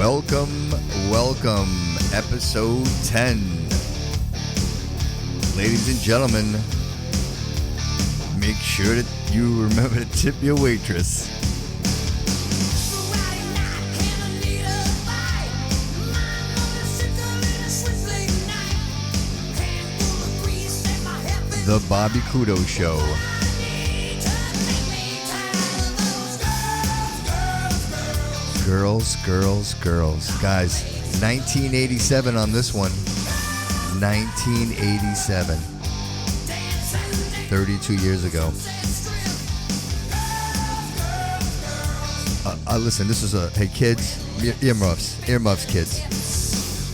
Welcome, episode 10. Ladies and gentlemen, make sure that you remember to tip your waitress. The Bobby Couto Show. Girls. Guys, 1987 on this one. 1987. 32 years ago. Listen, this is hey kids, earmuffs kids.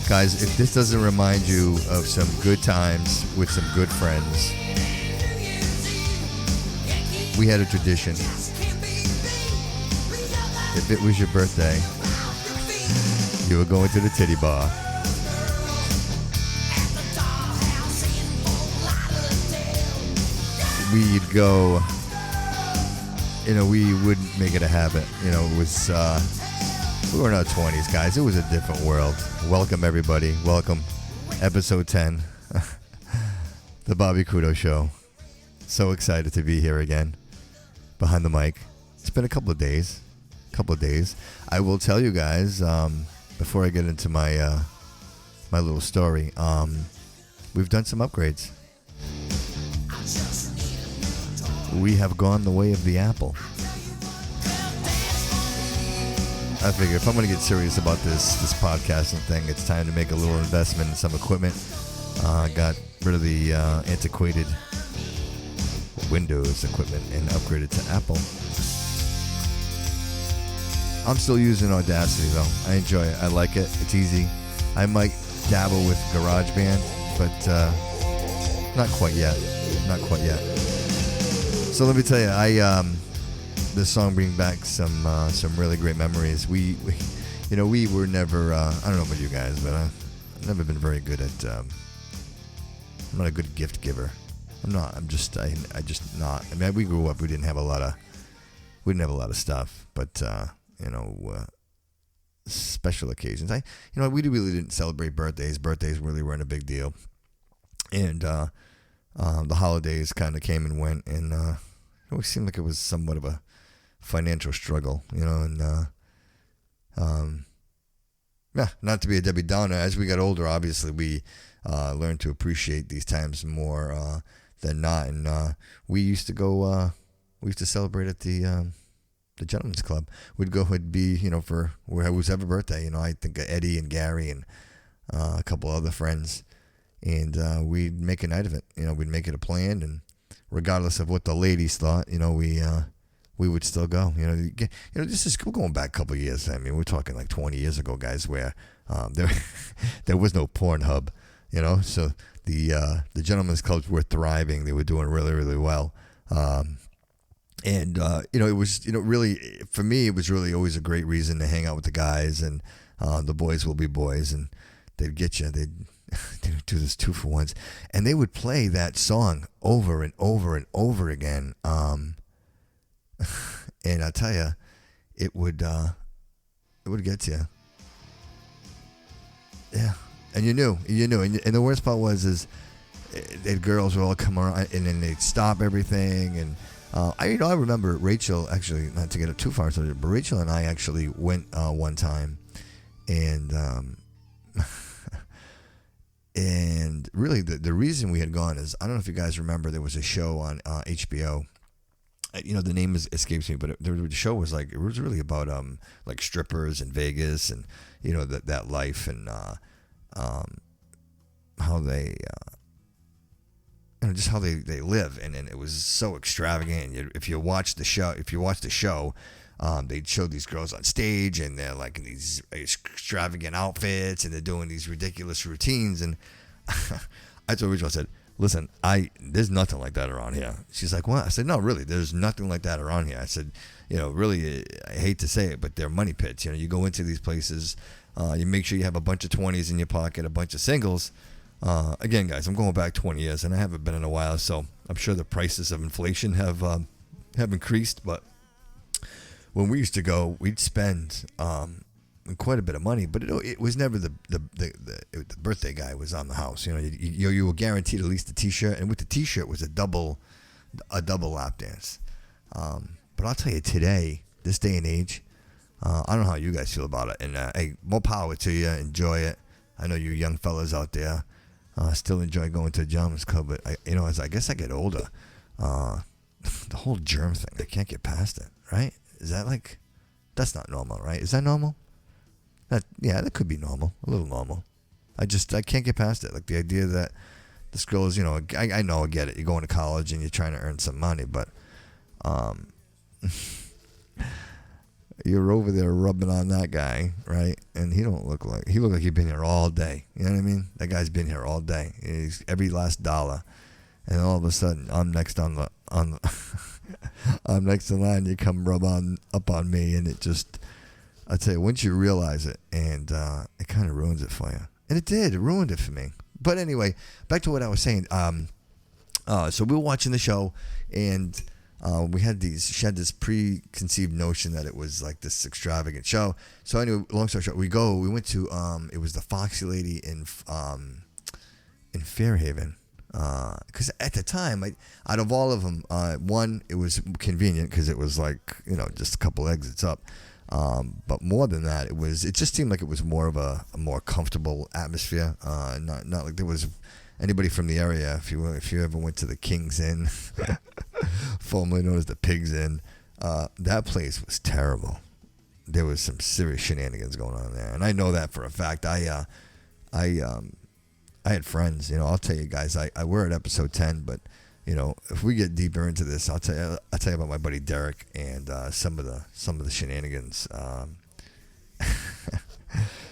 Guys, if this doesn't remind you of some good times with some good friends, we had a tradition. If it was your birthday, you were going to the titty bar. We'd go, we wouldn't make it a habit. It was, we were in our 20s, guys. It was a different world. Welcome, everybody. Welcome. Episode 10. The Bobby Couto Show. So excited to be here again. Behind the mic. It's been a couple of days. I will tell you guys, before I get into my my little story, we've done some upgrades. We have gone the way of the Apple. I figure if I'm going to get serious about this podcasting thing, it's time to make a little investment in some equipment. Got rid of the antiquated Windows equipment and upgraded to Apple. I'm still using Audacity though. I enjoy it. I like it. It's easy. I might dabble with GarageBand, but not quite yet. So let me tell you, this song brings back some really great memories. We were never. I don't know about you guys, but I've never been very good at. I'm not a good gift giver. I'm not. I just not. I mean, we grew up. We didn't have a lot of stuff, but. Special occasions. We really didn't celebrate birthdays. Birthdays really weren't a big deal. And the holidays kind of came and went, and it always seemed like it was somewhat of a financial struggle, and not to be a Debbie Downer. As we got older, obviously, we learned to appreciate these times more than not. And we used to celebrate at the Gentleman's Club. Would be, for whoever birthday, I think Eddie and Gary and a couple other friends, and we'd make a night of it. We'd make it a plan, and regardless of what the ladies thought, we would still go. This is going back a couple of years. I mean, we're talking like 20 years ago, guys, where there was no Pornhub, so the Gentlemen's Clubs were thriving. They were doing really, really well. And, it was, really, for me, it was really always a great reason to hang out with the guys, and the boys will be boys, and they'd get you, they'd do this 2-for-1s, and they would play that song over and over and over again. And I'll tell you, it would get you. Yeah. And you knew, and the worst part was that girls would all come around, and then they'd stop everything, and I remember Rachel, actually, not to get too far, but Rachel and I actually went one time, and and really the reason we had gone is, I don't know if you guys remember, there was a show on HBO. The name escapes me, but the show was it was really about like strippers in Vegas, and that life, and how they. Just how they live, and it was so extravagant. And if you watch the show, they'd show these girls on stage, and they're like in these extravagant outfits, and they're doing these ridiculous routines. And I told Rachel, I said, "Listen, there's nothing like that around here." She's like, "What?" I said, "No, really, there's nothing like that around here." I said, really, I hate to say it, but they're money pits. You go into these places, you make sure you have a bunch of 20s in your pocket, a bunch of singles. Again, guys, I'm going back 20 years, and I haven't been in a while, so I'm sure the prices of inflation have increased. But when we used to go, we'd spend quite a bit of money, but it was never the birthday guy was on the house. You were guaranteed at least a T-shirt, and with the T-shirt was a double lap dance. But I'll tell you today, this day and age, I don't know how you guys feel about it. And hey, more power to you. Enjoy it. I know you young fellas out there still enjoy going to the gentleman's club, but as I guess I get older, the whole germ thing, I can't get past it. Right? Is that like? That's not normal, right? Is that normal? That could be normal, a little normal. I can't get past it. Like the idea that this girl is, I know, I get it. You're going to college and you're trying to earn some money, but you're over there rubbing on that guy, right? And he looked like he'd been here all day. You know what I mean? That guy's been here all day. He's every last dollar, and all of a sudden I'm next on the I'm next in line. You come rub up on me, and it just, I tell you, once you realize it, and it kind of ruins it for you. And it did. It ruined it for me. But anyway, back to what I was saying. So we were watching the show, and she had this preconceived notion that it was like this extravagant show. So anyway, long story short, we went to, it was the Foxy Lady in Fairhaven. Because at the time, out of all of them, one, it was convenient because it was like, just a couple exits up. But more than that, it just seemed like it was more of a more comfortable atmosphere. Not like there was anybody from the area. If you ever went to the King's Inn, formerly known as the Pig's Inn, that place was terrible. There was some serious shenanigans going on there, and I know that for a fact. I had friends, I'll tell you guys, we're at episode 10, but, if we get deeper into this, I'll tell you about my buddy Derek and some of the shenanigans,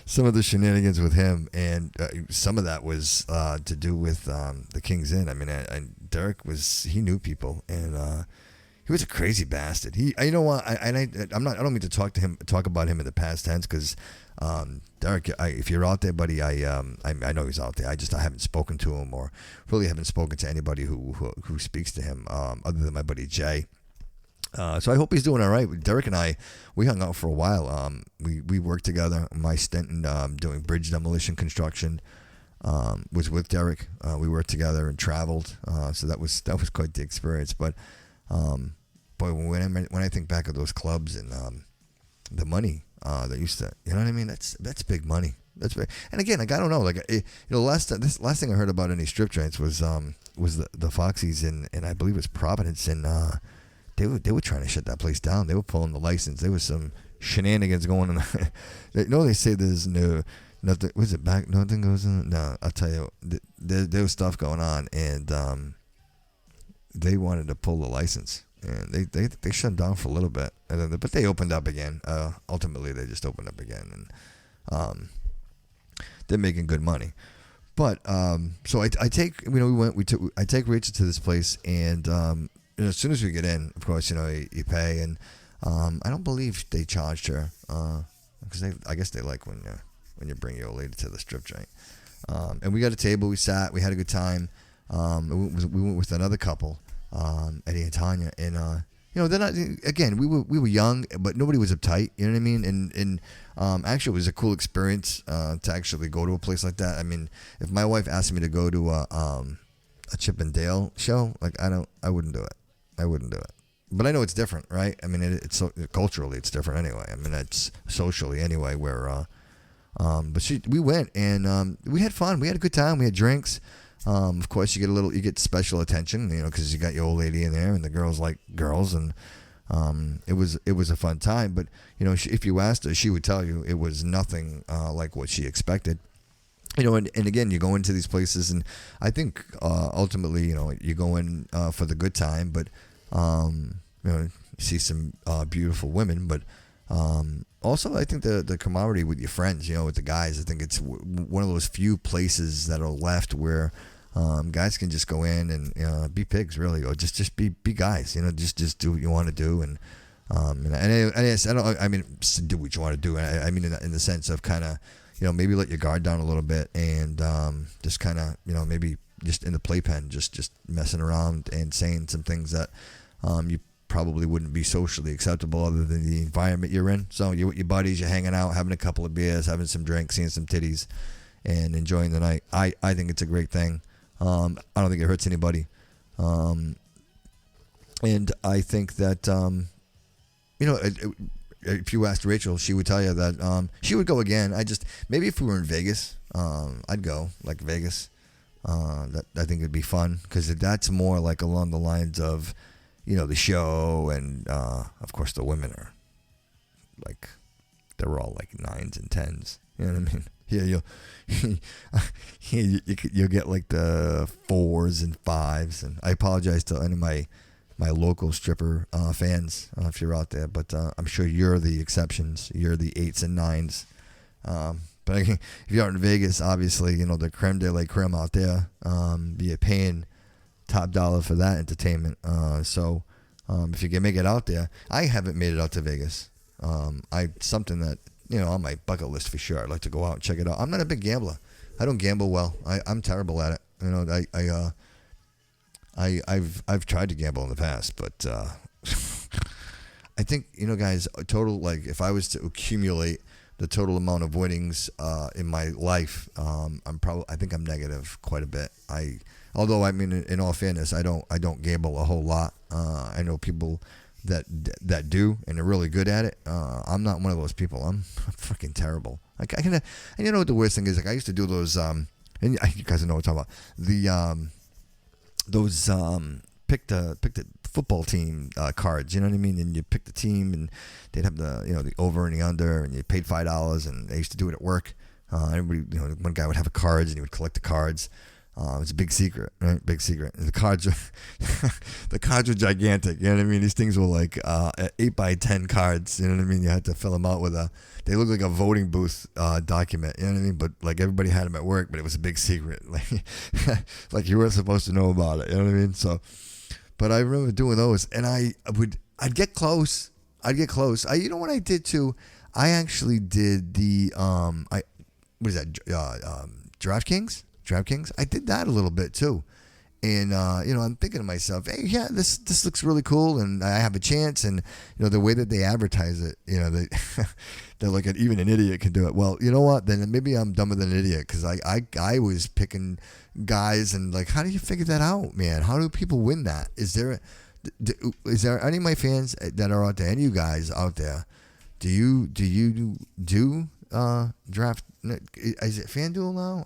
some of the shenanigans with him, and some of that was to do with the King's Inn. I mean, Derek he knew people, and he was a crazy bastard. I don't mean to talk about him in the past tense, because Derek, if you're out there, buddy, I know he's out there. I haven't spoken to him, or really haven't spoken to anybody who speaks to him, other than my buddy Jay. So I hope he's doing all right. Derek and I, we hung out for a while. We worked together. My stint in doing bridge demolition construction was with Derek. We worked together and traveled. So that was quite the experience. But boy, when I think back of those clubs and the money that used to, you know what I mean? That's big money. That's big. And again, like, I don't know, like, last thing I heard about any strip joints was the Foxy's and I believe it was Providence, and they were trying to shut that place down. They were pulling the license. There was some shenanigans going on. They say there's nothing. Was it back? Nothing goes in. No, I'll tell you, there was stuff going on, and they wanted to pull the license. And they shut down for a little bit, but they opened up again. Ultimately, they just opened up again, and they're making good money. But so I take I take Rachel to this place, and as soon as we get in, of course, you pay, and I don't believe they charged her because I guess they like when you bring your old lady to the strip joint. And we got a table, we sat, we had a good time. We went with another couple. Eddie and Tanya, and they're not, again, we were young, but nobody was uptight, you know what I mean? And actually it was a cool experience to actually go to a place like that. I mean, if my wife asked me to go to a Chip and Dale show, like, I wouldn't do it. But I know it's different, right? I mean, it's so, culturally it's different anyway. I mean, it's socially anyway, where but we went, and we had fun. We had a good time. We had drinks. Of course, you get special attention, because you got your old lady in there, and the girls like girls, and it was a fun time. But if you asked her, she would tell you it was nothing like what she expected. And again, you go into these places, and I think ultimately, you go in for the good time, but you see some beautiful women, but also I think the camaraderie with your friends, with the guys. I think it's one of those few places that are left where guys can just go in and be pigs, really, or just be guys. Just do what you want to do, and I mean, do what you want to do. I mean, in the sense of kind of, maybe let your guard down a little bit, and just kind of, maybe just in the playpen, just messing around and saying some things that you probably wouldn't be socially acceptable other than the environment you're in. So you're with your buddies, you're hanging out, having a couple of beers, having some drinks, seeing some titties, and enjoying the night. I think it's a great thing. I don't think it hurts anybody. And I think that, if you asked Rachel, she would tell you that she would go again. Maybe if we were in Vegas, I'd go, like Vegas. I think it'd be fun because that's more like along the lines of, the show, and of course the women are like, they're all like 9s and 10s. You know what I mean? Yeah, you'll get like the 4s and 5s, and I apologize to any of my local stripper fans if you're out there, but I'm sure you're the exceptions. You're the 8s and 9s. But if you're out in Vegas, obviously, the creme de la creme out there, you're paying top dollar for that entertainment. So if you can make it out there, I haven't made it out to Vegas. Something that, on my bucket list for sure. I'd like to go out and check it out. I'm not a big gambler. I don't gamble well. I'm terrible at it. I've tried to gamble in the past, but I think, guys, total, like, if I was to accumulate the total amount of winnings in my life, I think I'm negative quite a bit. Although I mean, in all fairness, I don't gamble a whole lot. I know people that do, and they're really good at it. I'm not one of those people. I'm freaking terrible. Like, and you know what the worst thing is? Like, I used to do those. And you guys know what I'm talking about. Those pick the football team cards. You know what I mean? And you pick the team, and they'd have the over and the under, and you paid $5. And I used to do it at work. Everybody, one guy would have cards, and he would collect the cards. It's a big secret, right? Big secret. And the cards are gigantic. You know what I mean? These things were like 8x10 cards. You know what I mean? You had to fill them out with they look like a voting booth document. You know what I mean? But like, everybody had them at work, but it was a big secret. Like you weren't supposed to know about it. You know what I mean? So, but I remember doing those, and I'd get close. You know what I did too? I actually did the what is that? DraftKings. I did that a little bit too, and I'm thinking to myself, hey, yeah, this looks really cool, and I have a chance. And the way that they advertise it, they're like, even an idiot can do it. Well, you know what? Then maybe I'm dumber than an idiot, because I was picking guys, and like, how do you figure that out, man? How do people win that? Is there any of my fans that are out there, any of you guys out there? Do you draft? Is it FanDuel now?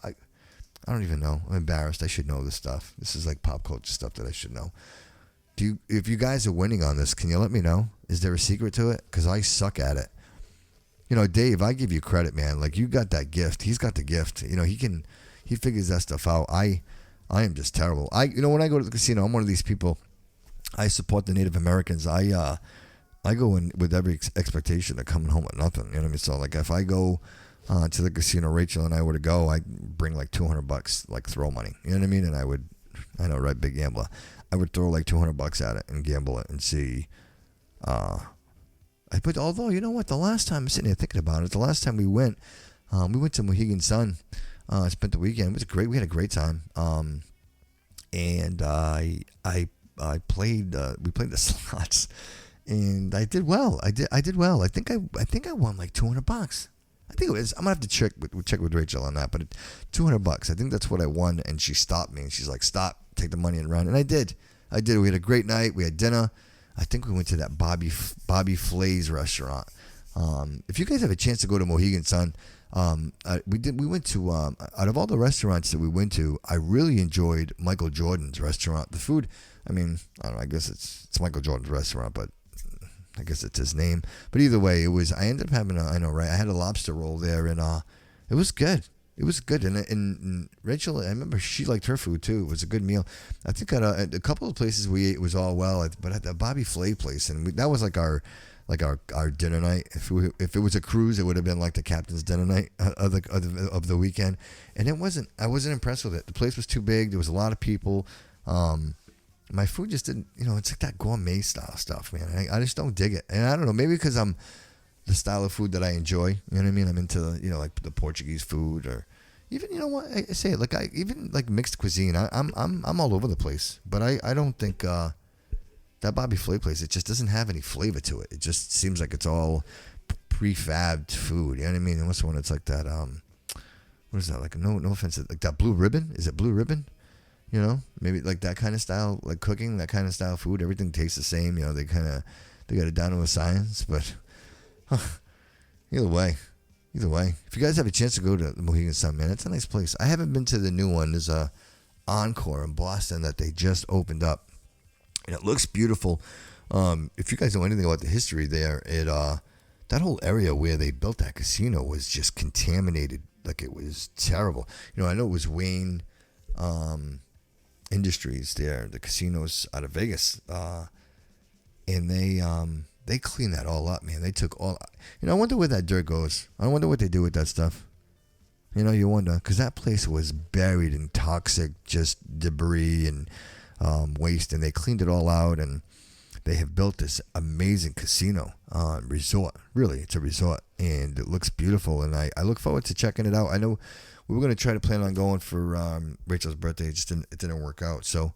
I don't even know. I'm embarrassed. I should know this stuff. This is like pop culture stuff that I should know. If you guys are winning on this, can you let me know? Is there a secret to it? Because I suck at it. Dave, I give you credit, man. Like, you got that gift. He's got the gift. He figures that stuff out. I am just terrible. When I go to the casino, I'm one of these people. I support the Native Americans. I go in with every expectation of coming home with nothing. You know what I mean? So, like, if I go to the casino, Rachel and I were to go, I'd bring like $200, like throw money. You know what I mean? And I know, right, big gambler. I would throw like $200 at it and gamble it and see. Although, you know what? The last time, I'm sitting here thinking about it, the last time we went to Mohegan Sun, spent the weekend. It was great. We had a great time. And I played. We played the slots, and I did well. I did well. I think I won like $200. I think it was. I'm gonna have to check with Rachel on that, but $200. I think that's what I won, and she stopped me, and she's like, "Stop, take the money and run." And I did. We had a great night. We had dinner. I think we went to that Bobby Flay's restaurant. If you guys have a chance to go to Mohegan Sun, we went to out of all the restaurants that we went to, I really enjoyed Michael Jordan's restaurant. The food, I mean, I don't know. I guess it's Michael Jordan's restaurant, but I guess it's his name. But either way, I ended up having I had a lobster roll there, and it was good. It was good. And Rachel, I remember she liked her food too. It was a good meal. I think at a couple of places we ate was all well, but at the Bobby Flay place, and that was like our dinner night. If it was a cruise, it would have been like the captain's dinner night of the weekend. And I wasn't impressed with it. The place was too big. There was a lot of people. My food just didn't, it's like that gourmet style stuff, man. I just don't dig it. And I don't know, maybe because I'm the style of food that I enjoy. You know what I mean? I'm into, like the Portuguese food, or even, I say it, like even like mixed cuisine. I'm all over the place. But I don't think, that Bobby Flay place, it just doesn't have any flavor to it. It just seems like it's all prefabbed food. You know what I mean? And what's the one that's like that? What is that? Like no offense, like that Blue Ribbon. Is it Blue Ribbon? You know, maybe like that kind of style, like cooking, that kind of style food. Everything tastes the same. You know, they got it down to a science. But either way, if you guys have a chance to go to the Mohegan Sun, man, it's a nice place. I haven't been to the new one. There's a Encore in Boston that they just opened up, and it looks beautiful. If you guys know anything about the history there, that whole area where they built that casino was just contaminated. Like, it was terrible. You know, I know it was Wayne Industries there, the casinos out of Vegas, and they cleaned that all up, man. They took all, you know, I wonder where that dirt goes. I wonder what they do with that stuff. You know, you wonder, because that place was buried in toxic just debris and waste, and they cleaned it all out, and they have built this amazing casino resort. Really, it's a resort, and it looks beautiful, and I look forward to checking it out. I know we were going to try to plan on going for Rachel's birthday. It didn't work out. So,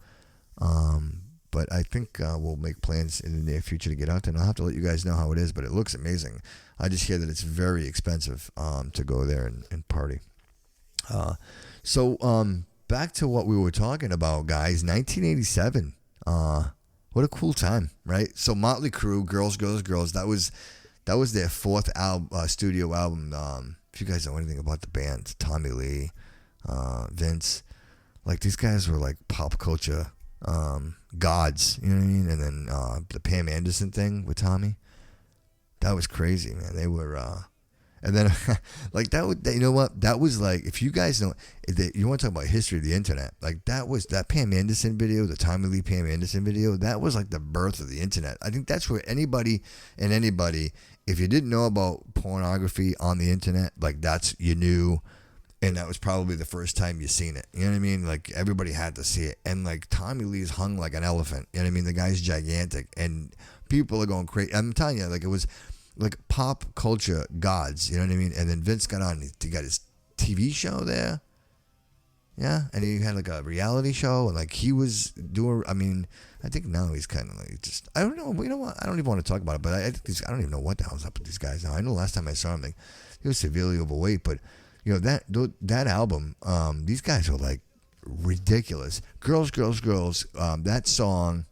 but I think we'll make plans in the near future to get out there. And I'll have to let you guys know how it is, but it looks amazing. I just hear that it's very expensive to go there and party. So back to what we were talking about, guys. 1987. What a cool time, right? So Motley Crue, Girls, Girls, Girls. That was their fourth studio album. If you guys know anything about the band, Tommy Lee, Vince, like these guys were like pop culture gods, you know what I mean? And then the Pam Anderson thing with Tommy, that was crazy, man. They were, and then like you know what? That was like, if you guys know, you want to talk about history of the internet, like that Pam Anderson video, the Tommy Lee Pam Anderson video, that was like the birth of the internet. I think that's where anybody, if you didn't know about pornography on the internet, like you knew, and that was probably the first time you seen it. You know what I mean? Like everybody had to see it. And like Tommy Lee's hung like an elephant. You know what I mean? The guy's gigantic, and people are going crazy. I'm telling you, like it was like pop culture gods. You know what I mean? And then Vince got on. He got his TV show there. Yeah, and he had like a reality show, and like he was doing. I mean, I think now he's kind of like just. I don't know. You know what? I don't even want to talk about it. But I don't even know what the hell's up with these guys now. I know last time I saw him, like he was severely overweight. But you know that album, these guys are like ridiculous. Girls, Girls, Girls. That song,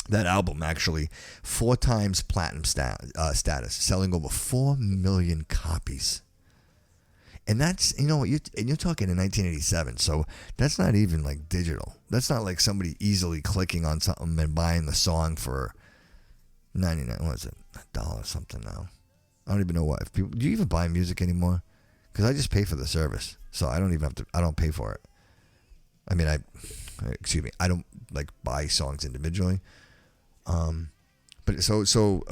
that album actually 4 times platinum status, selling over 4 million copies. And that's, you know, you're talking in 1987, so that's not even like digital. That's not like somebody easily clicking on something and buying the song for 99. What is it? $1 something now. I don't even know what. If people, do you even buy music anymore? Because I just pay for the service, so I don't even have to. I don't pay for it. I mean, I don't like buy songs individually. But so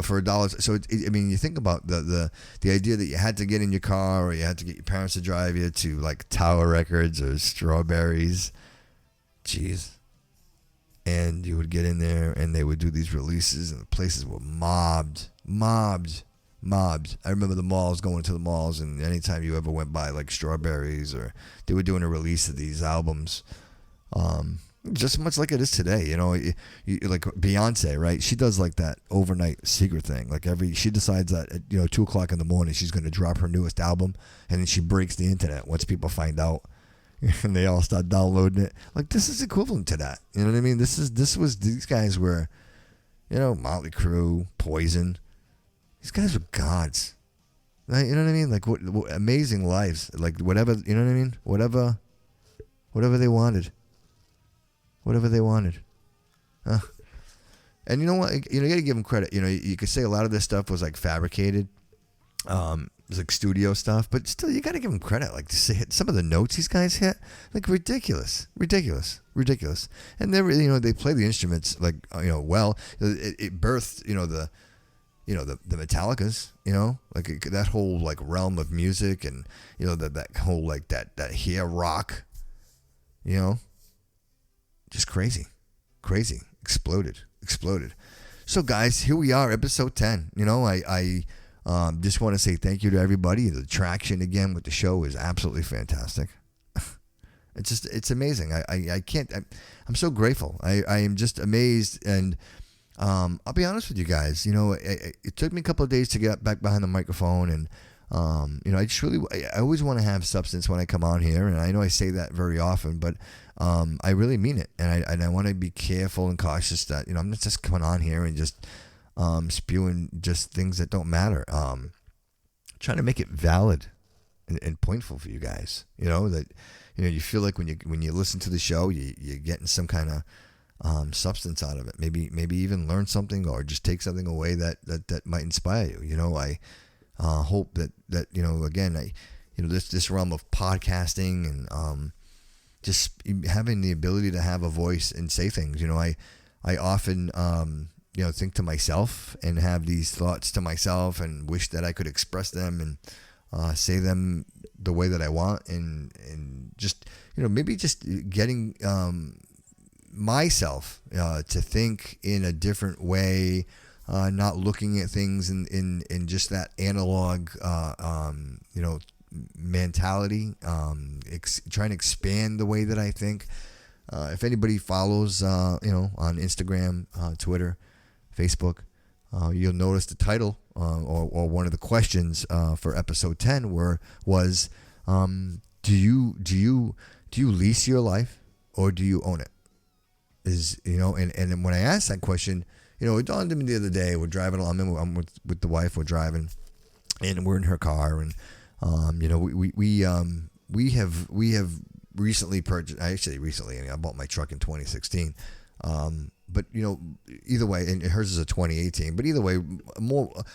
for $1, so I mean, you think about the idea that you had to get in your car, or you had to get your parents to drive you to like Tower Records or Strawberries, jeez, and you would get in there and they would do these releases, and the places were mobbed. I remember the malls, going to the malls, and anytime you ever went by like Strawberries, or they were doing a release of these albums. Just much like it is today, you know, you like Beyonce, right? She does like that overnight secret thing. Like she decides that at 2:00 in the morning she's going to drop her newest album, and then she breaks the internet once people find out, and they all start downloading it. Like this is equivalent to that. You know what I mean? These guys were, Motley Crue, Poison. These guys were gods. You know what I mean? Like what amazing lives. Like whatever, you know what I mean? Whatever they wanted. Whatever they wanted. And you know what? You got to give them credit. You could say a lot of this stuff was like fabricated. It was like studio stuff. But still, you got to give them credit. Like some of the notes these guys hit, like ridiculous. And they play the instruments like, well. It birthed, the Metallicas, like that whole like realm of music, and, that whole like that hair rock, just crazy, exploded. So guys, here we are, episode 10. I just want to say thank you to everybody. The traction again with the show is absolutely fantastic. It's amazing. I'm so grateful. I am just amazed, and I'll be honest with you guys. It took me a couple of days to get back behind the microphone, and I always want to have substance when I come on here, and I know I say that very often, but I really mean it, and I want to be careful and cautious that I'm not just coming on here and just spewing just things that don't matter. Trying to make it valid and pointful for you guys. That you feel like when you listen to the show, you're getting some kind of substance out of it. Maybe even learn something or just take something away that might inspire you. I hope that again, this realm of podcasting and just having the ability to have a voice and say things. I often think to myself and have these thoughts to myself and wish that I could express them and say them the way that I want, and just maybe just getting myself to think in a different way, not looking at things in just that analog mentality, trying to expand the way that I think. If anybody follows on Instagram, Twitter, Facebook, you'll notice the title or one of the questions for episode 10 was do you lease your life or do you own it? And when I asked that question, it dawned on me the other day. We're driving along. I'm with the wife. We're driving, and we're in her car, and we have recently purchased. I bought my truck in 2016. But either way, and hers is a 2018. But either way,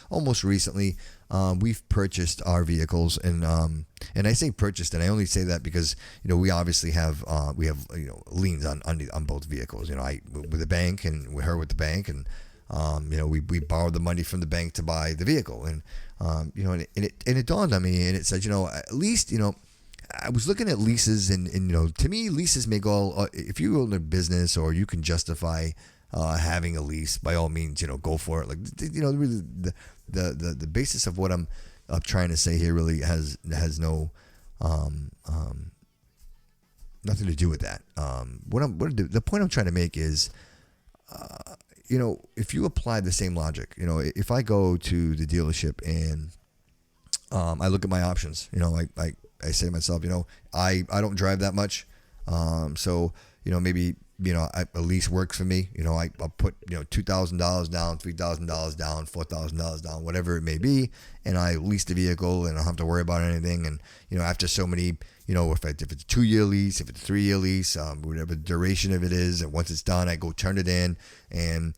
almost recently, we've purchased our vehicles, and I say purchased, and I only say that because we obviously have liens on both vehicles. I with the bank, and with her with the bank, and we borrowed the money from the bank to buy the vehicle, and it dawned on me, and it said at least I was looking at leases, and to me, leases make all. If you own a business or you can justify having a lease, by all means, go for it. Like really, the basis of what I'm trying to say here really has no nothing to do with that. The point I'm trying to make is, if you apply the same logic, if I go to the dealership and I look at my options, I say to myself, I don't drive that much. So, maybe, a lease works for me. I'll put, $2,000 down, $3,000 down, $4,000 down, whatever it may be. And I lease the vehicle and I don't have to worry about anything. And, after so many, if it's a 2-year lease, if it's a 3-year lease, whatever the duration of it is. And once it's done, I go turn it in, and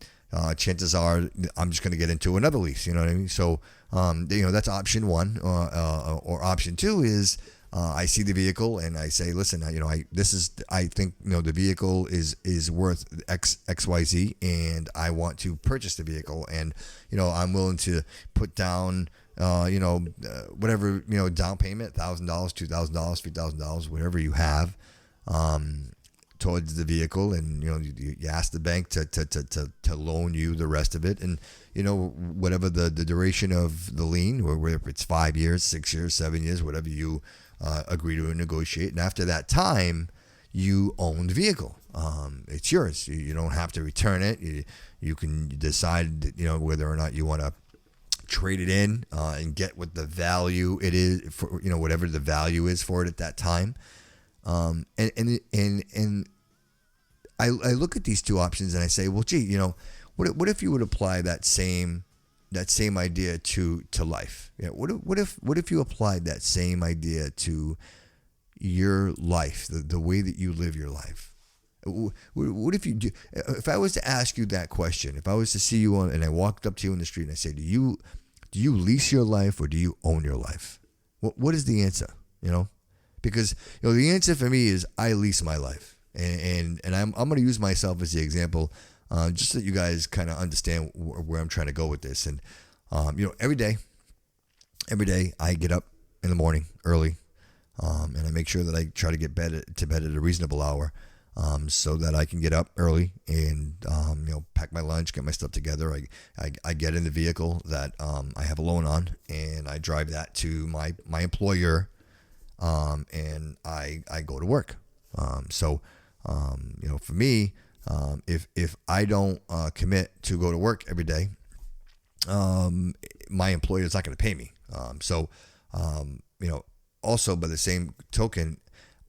chances are I'm just going to get into another lease. You know what I mean? So, that's option one. Or option two is, I see the vehicle and I say, listen, I think the vehicle is worth XYZ, and I want to purchase the vehicle, and I'm willing to put down whatever down payment, $1,000, $2,000, $3,000, whatever you have towards the vehicle, and you ask the bank to loan you the rest of it, and whatever the duration of the lien, or whether it's 5 years, 6 years, 7 years, whatever you agree to negotiate, and after that time, you own the vehicle. It's yours. You don't have to return it. You can decide whether or not you want to trade it in and get what the value it is for whatever the value is for it at that time. And I look at these two options and I say, well, gee, what if you would apply that same idea to life? What if you applied that same idea to your life, the way that you live your life? What if you do? If I was to ask you that question, if I was to see you and I walked up to you in the street and I say, do you lease your life or do you own your life? What is the answer? Because the answer for me is I lease my life, and I'm going to use myself as the example, just so that you guys kind of understand where I'm trying to go with this. And every day I get up in the morning early, and I make sure that I try to get to bed at a reasonable hour, so that I can get up early and pack my lunch, get my stuff together. I get in the vehicle that I have a loan on, and I drive that to my employer, and I go to work. So for me, If I don't commit to go to work every day, my employer is not going to pay me. Also by the same token,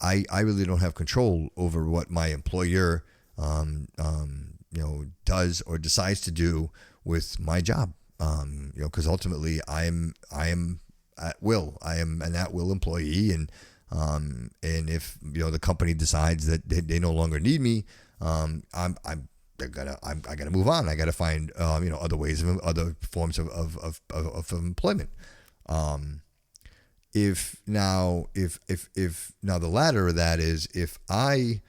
I really don't have control over what my employer, does or decides to do with my job. Because ultimately I am at will. I am an at will employee, and if the company decides that they no longer need me, I gotta move on. I gotta find other ways of other forms of employment. If now the latter of that is if I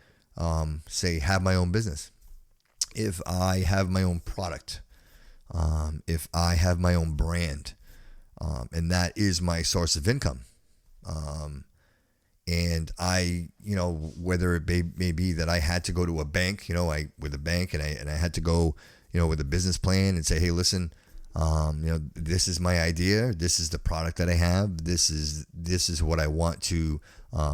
say have my own business, if I have my own product, if I have my own brand, and that is my source of income, and I, whether it may be that I had to go to a bank, with a bank, and I had to go, with a business plan and say, hey, listen, this is my idea. This is the product that I have. This is what I want to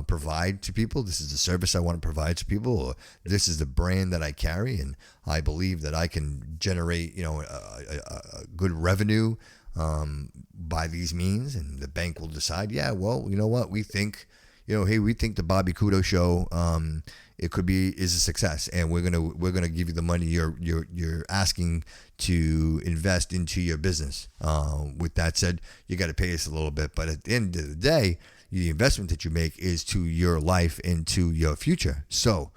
provide to people. This is the service I want to provide to people. Or this is the brand that I carry, and I believe that I can generate, a good revenue by these means. And the bank will decide, yeah, well, you know what, we think. Hey, we think the Bobby Couto Show, is a success, and we're gonna give you the money you're asking to invest into your business. With that said, you got to pay us a little bit, but at the end of the day, the investment that you make is to your life and to your future. So,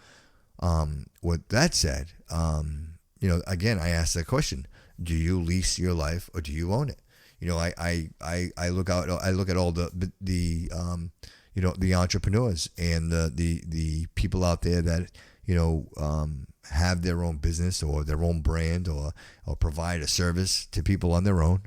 with that said, again, I ask that question: do you lease your life or do you own it? I look at all the entrepreneurs and the people out there that, have their own business or their own brand or provide a service to people on their own.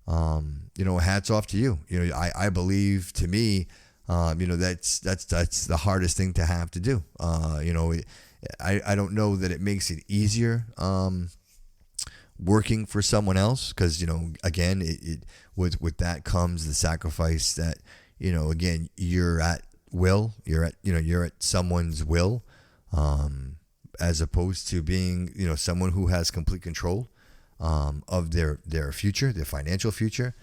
Hats off to you. I believe, to me, that's the hardest thing to have to do. I don't know that it makes it easier, working for someone else, because, again, it with that comes the sacrifice that, again, you're at will, you're at someone's will, as opposed to being, someone who has complete control, of their future, their financial future.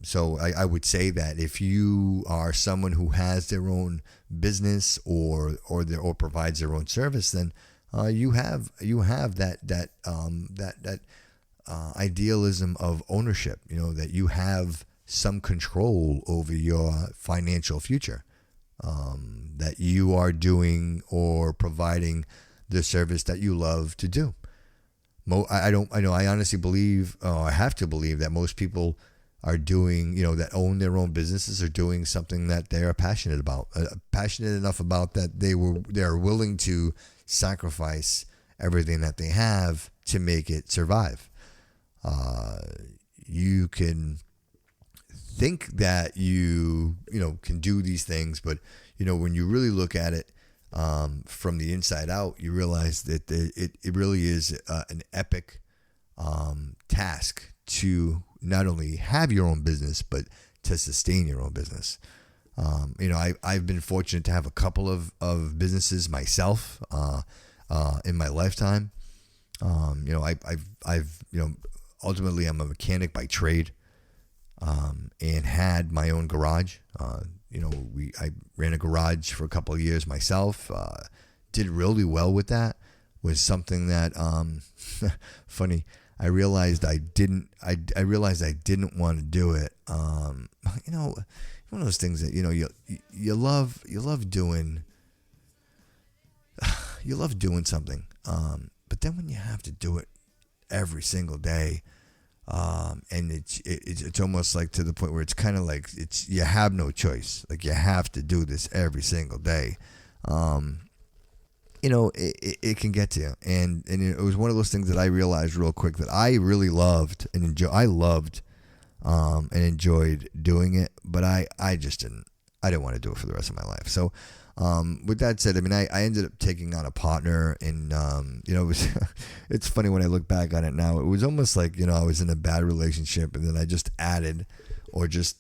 So I would say that if you are someone who has their own business or provides their own service, then you have that idealism of ownership, that you have some control over your financial future, that you are doing or providing the service that you love to do. I honestly believe, I have to believe, that most people are doing, that own their own businesses, are doing something that they are passionate about, passionate enough about that they are willing to sacrifice everything that they have to make it survive. You can think that you can do these things, but when you really look at it from the inside out, you realize that it really is an epic task to not only have your own business, but to sustain your own business. I've been fortunate to have a couple of businesses myself in my lifetime. I've ultimately, I'm a mechanic by trade, and had my own garage. I ran a garage for a couple of years myself. Did really well with that. Was something that funny. I realized I didn't want to do it. One of those things that you love doing. You love doing something, but then when you have to do it every single day, and it's almost like to the point where it's kind of like you have no choice. Like, you have to do this every single day. It can get to you, and it was one of those things that I realized real quick that I really loved and enjoyed doing it, but I didn't want to do it for the rest of my life. So, with that said, I ended up taking on a partner, and it was it's funny when I look back on it now. It was almost like I was in a bad relationship, and then I just added, or just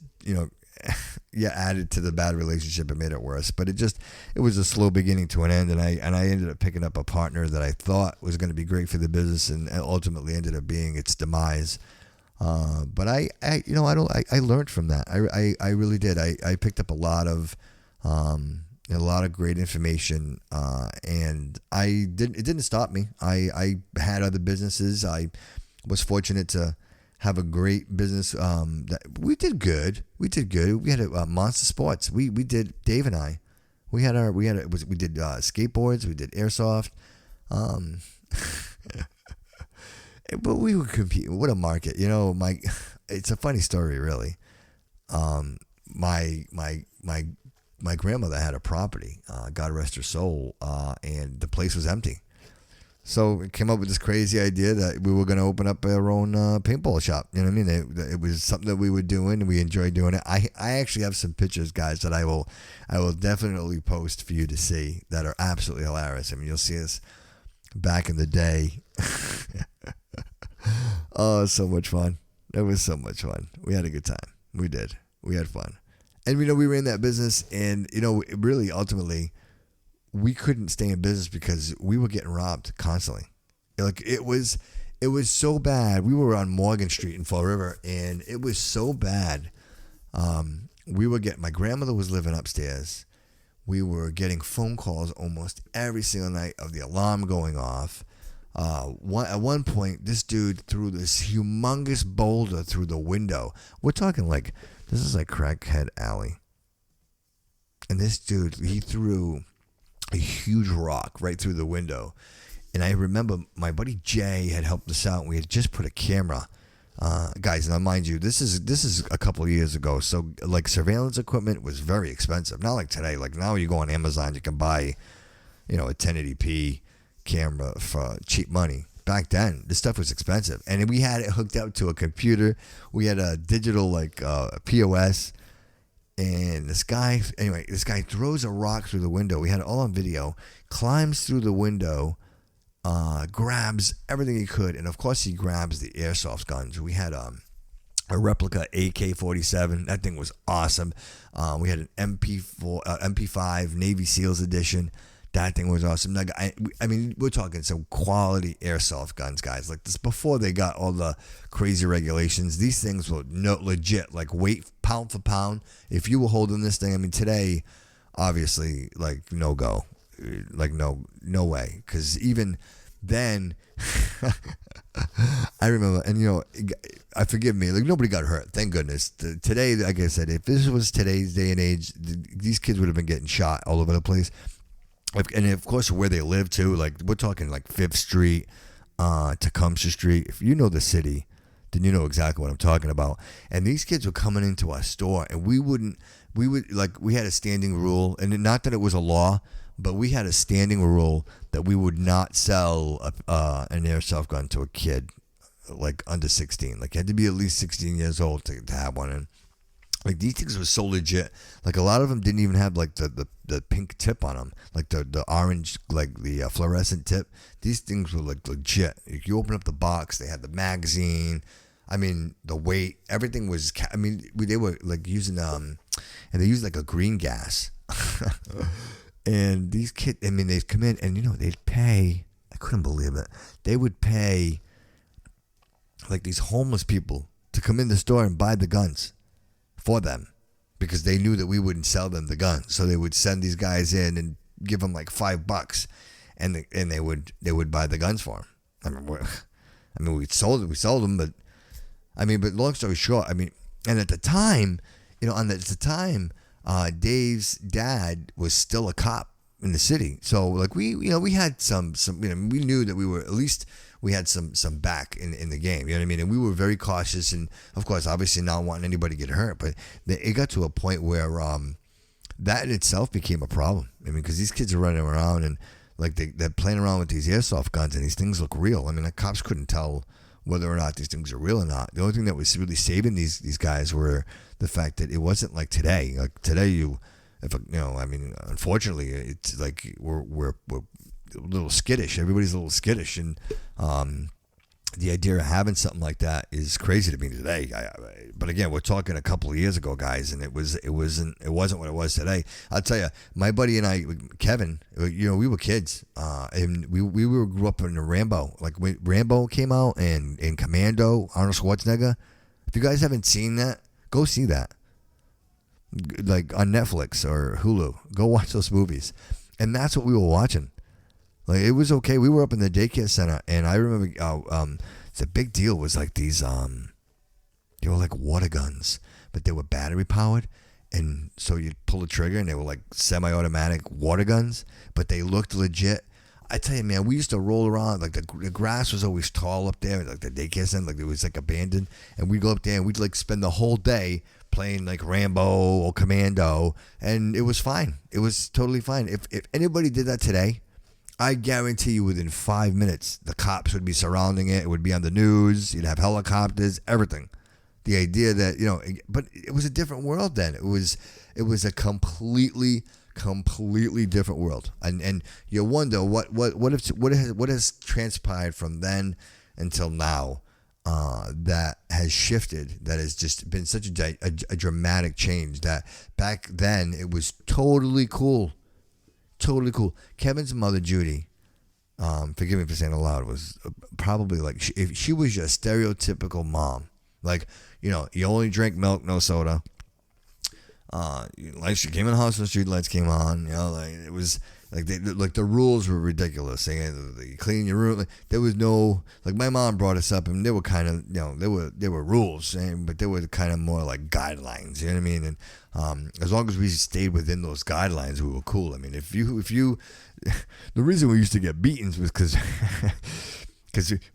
added to the bad relationship and made it worse. But it was a slow beginning to an end, and I ended up picking up a partner that I thought was going to be great for the business, and ultimately ended up being its demise. But I learned from that. I really did. I picked up a lot of great information, and it didn't stop me. I had other businesses. I was fortunate to have a great business. That we did good. We did Monster Sports. We did, Dave and I. We did skateboards. We did Airsoft. But we would compete. What a market, it's a funny story, really. My grandmother had a property, God rest her soul, and the place was empty. So we came up with this crazy idea that we were going to open up our own paintball shop. You know what I mean? It was something that we were doing, and we enjoyed doing it. I actually have some pictures, guys, that I will definitely post for you to see that are absolutely hilarious. I mean, you'll see us back in the day. Oh, so much fun. It was so much fun. We had a good time. We did. We had fun. And, we ran that business, and, really, ultimately, we couldn't stay in business because we were getting robbed constantly. Like, it was so bad. We were on Morgan Street in Fall River, and it was so bad. My grandmother was living upstairs. We were getting phone calls almost every single night of the alarm going off. At one point, this dude threw this humongous boulder through the window. We're talking this is like Crackhead Alley. And this dude, he threw a huge rock right through the window. And I remember my buddy Jay had helped us out. We had just put a camera. Guys, now mind you, this is a couple of years ago. So surveillance equipment was very expensive. Not like today. Like now you go on Amazon, you can buy, a 1080p camera for cheap money. Back then, this stuff was expensive, and we had it hooked up to a computer. We had a digital POS, and this guy throws a rock through the window. We had it all on video. Climbs through the window, grabs everything he could, and of course he grabs the Airsoft guns. We had a replica AK-47. That thing was awesome. We had an MP5 Navy SEALs edition. That thing was awesome. I mean, we're talking some quality Airsoft guns, guys. Like this before they got all the crazy regulations. These things were legit, weight pound for pound. If you were holding this thing, I mean, today, obviously, no go, no way. Because even then, I remember, and I forgive me, nobody got hurt. Thank goodness. Today, like I said, if this was today's day and age, these kids would have been getting shot all over the place. And of course, where they live too, we're talking 5th Street, Tecumseh Street. If you know the city, then you know exactly what I'm talking about. And these kids were coming into our store, and we had a standing rule, and not that it was a law, but we had a standing rule that we would not sell an airsoft gun to a kid under 16. You had to be at least 16 years old to have one. And these things were so legit. A lot of them didn't even have the pink tip on them, the orange, the fluorescent tip. These things were legit. If you open up the box, they had the magazine. I mean, the weight, everything was. I mean, they were using and they used a green gas. And these kids, I mean, they'd come in and they'd pay. I couldn't believe it. They would pay these homeless people to come in the store and buy the guns for them, because they knew that we wouldn't sell them the gun. So they would send these guys in and give them $5, and they would buy the guns for them. We sold them, but long story short, and at the time, Dave's dad was still a cop in the city. So we had some we knew that we were at least. We had some back in the game, you know what I mean? And we were very cautious, and of course, obviously not wanting anybody to get hurt. But it got to a point where that in itself became a problem. Because these kids are running around and they're playing around with these airsoft guns, and these things look real. The cops couldn't tell whether or not these things are real or not. The only thing that was really saving these guys were the fact that it wasn't like today. Today, unfortunately, it's we're a little skittish. Everybody's a little skittish, and the idea of having something like that is crazy to me today. But again, we're talking a couple of years ago, guys, and it wasn't what it was today. I'll tell you, my buddy and I, Kevin, we were kids, and we grew up in the Rambo. Like when Rambo came out and Commando, Arnold Schwarzenegger. If you guys haven't seen that, go see that. Like on Netflix or Hulu, go watch those movies, and that's what we were watching. Like it was okay. We were up in the daycare center, and I remember the big deal was like these they were like water guns, but they were battery powered, and so you'd pull the trigger, and they were like semi-automatic water guns, but they looked legit. I tell you, man, we used to roll around like the grass was always tall up there, like the daycare center, like it was like abandoned, and we'd go up there and we'd like spend the whole day playing like Rambo or Commando, and it was fine. It was totally fine. If anybody did that today, I guarantee you within 5 minutes, the cops would be surrounding it. It would be on the news. You'd have helicopters, everything. The idea that, but it was a different world then. It was a completely different world. And you wonder what has transpired from then until now that has shifted, that has just been such a dramatic change that back then it was totally cool. Totally cool. Kevin's mother, Judy, forgive me for saying it aloud, was probably like, if she was your stereotypical mom. Like, you only drink milk, no soda. Like she came in the house when the street lights came on. Like it was like the rules were ridiculous. You clean your room. Like, there was no, like my mom brought us up, and they were kind of there were rules, but they were kind of more like guidelines. You know what I mean? And as long as we stayed within those guidelines, we were cool. I mean, if you, the reason we used to get beatings was because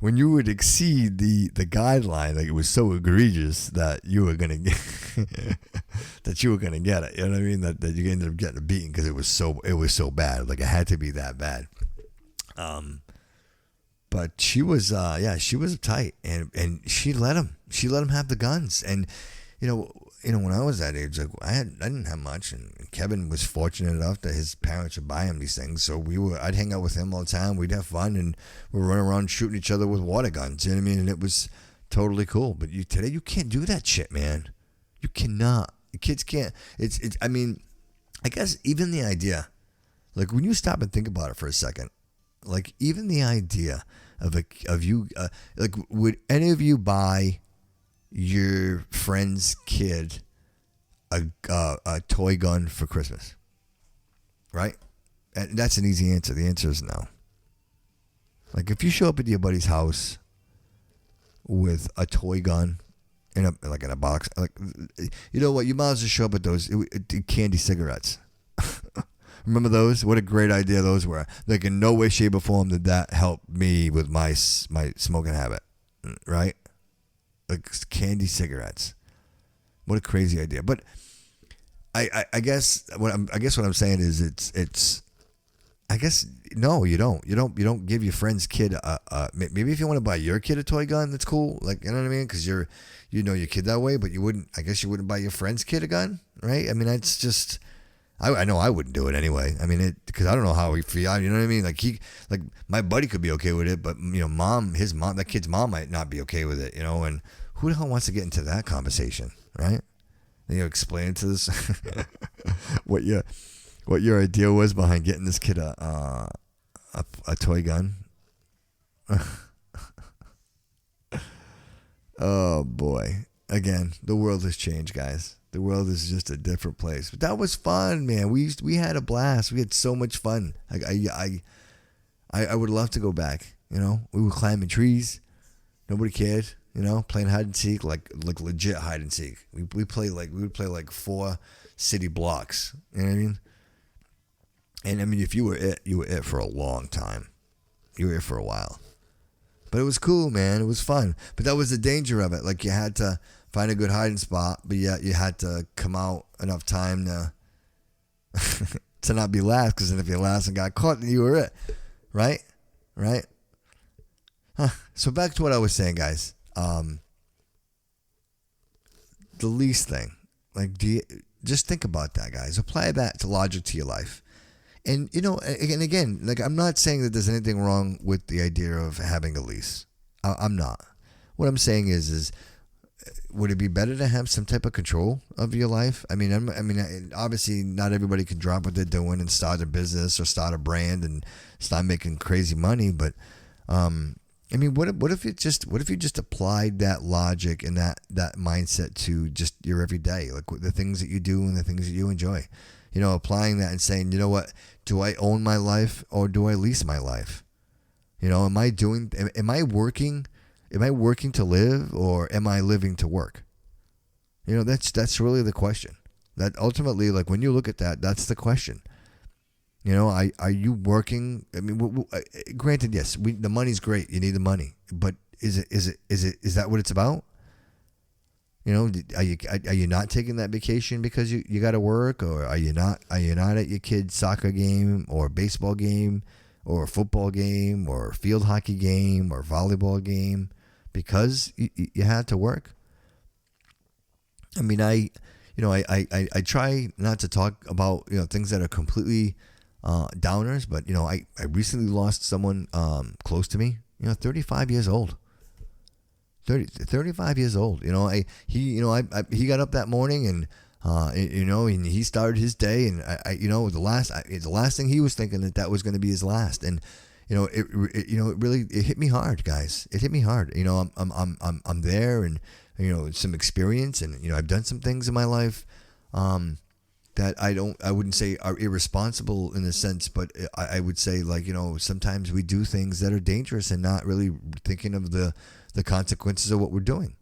when you would exceed the guideline, like it was so egregious that you were gonna get it. You know what I mean? That you ended up getting a beating because it was so bad. Like it had to be that bad. But she was she was tight, and she let him have the guns. And when I was that age, like I didn't have much, and Kevin was fortunate enough that his parents would buy him these things. So I'd hang out with him all the time. We'd have fun, and we'd run around shooting each other with water guns. You know what I mean? And it was totally cool. But today you can't do that shit, man. You cannot. Kids can't. I mean, I guess even the idea, like when you stop and think about it for a second, like even the idea of you, like would any of you buy your friend's kid a toy gun for Christmas? Right? And that's an easy answer. The answer is no. Like if you show up at your buddy's house with a toy gun in a box, like you know what, you might as well show up at those candy cigarettes. Remember those? What a great idea those were. Like in no way, shape, or form did that help me with my smoking habit, right? Like candy cigarettes. What a crazy idea. But I guess what I'm saying is it's I guess no, you don't give your friend's kid maybe if you want to buy your kid a toy gun, that's cool. Like, you know what I mean? Because you know your kid that way, but you wouldn't buy your friend's kid a gun, right? I mean, that's just, I know I wouldn't do it anyway. I mean, because I don't know how he feel. You know what I mean? Like my buddy could be okay with it, but his mom, that kid's mom might not be okay with it. And who the hell wants to get into that conversation, right? Explain to this what your idea was behind getting this kid a toy gun. Oh boy! Again, the world has changed, guys. The world is just a different place. But that was fun, man. We had a blast. We had so much fun. I would love to go back. We were climbing trees. Nobody cared. Playing hide and seek, like legit hide and seek. We would play like 4 city blocks. You know what I mean? And I mean, if you were it for a long time. You were it for a while. But it was cool, man. It was fun. But that was the danger of it. Like you had to find a good hiding spot, but yet you had to come out enough time to to not be last. Because then if you're last and got caught, then you were it, right? Huh. So back to what I was saying, guys. The lease thing. Like, just think about that, guys. Apply that to logic to your life. And, again, like, I'm not saying that there's anything wrong with the idea of having a lease. I'm not. What I'm saying is would it be better to have some type of control of your life? I mean, obviously, not everybody can drop what they're doing and start a business or start a brand and start making crazy money. But, I mean, what if you just applied that logic and that mindset to just your everyday, like the things that you do and the things that you enjoy? You know, applying that and saying, you know what, do I own my life or do I lease my life? You know, am I working? Am I working to live or am I living to work? You know, that's really the question. That ultimately, like when you look at that, that's the question. You know, are you working? I mean, granted, yes, the money's great. You need the money, but is that what it's about? You know, are you not taking that vacation because you got to work, or are you not at your kid's soccer game or baseball game or football game or field hockey game or volleyball game because you had to work? I mean, I try not to talk about, you know, things that are completely downers, but, you know, I recently lost someone close to me, you know, 35 years old. 35 years old. You know, he got up that morning and you know, and he started his day, and you know, the last thing he was thinking that was going to be his last. And you know, it hit me hard, guys. It hit me hard. You know, I'm there, and you know, some experience, and you know, I've done some things in my life that I wouldn't say are irresponsible in a sense, but I would say, like, you know, sometimes we do things that are dangerous and not really thinking of the consequences of what we're doing.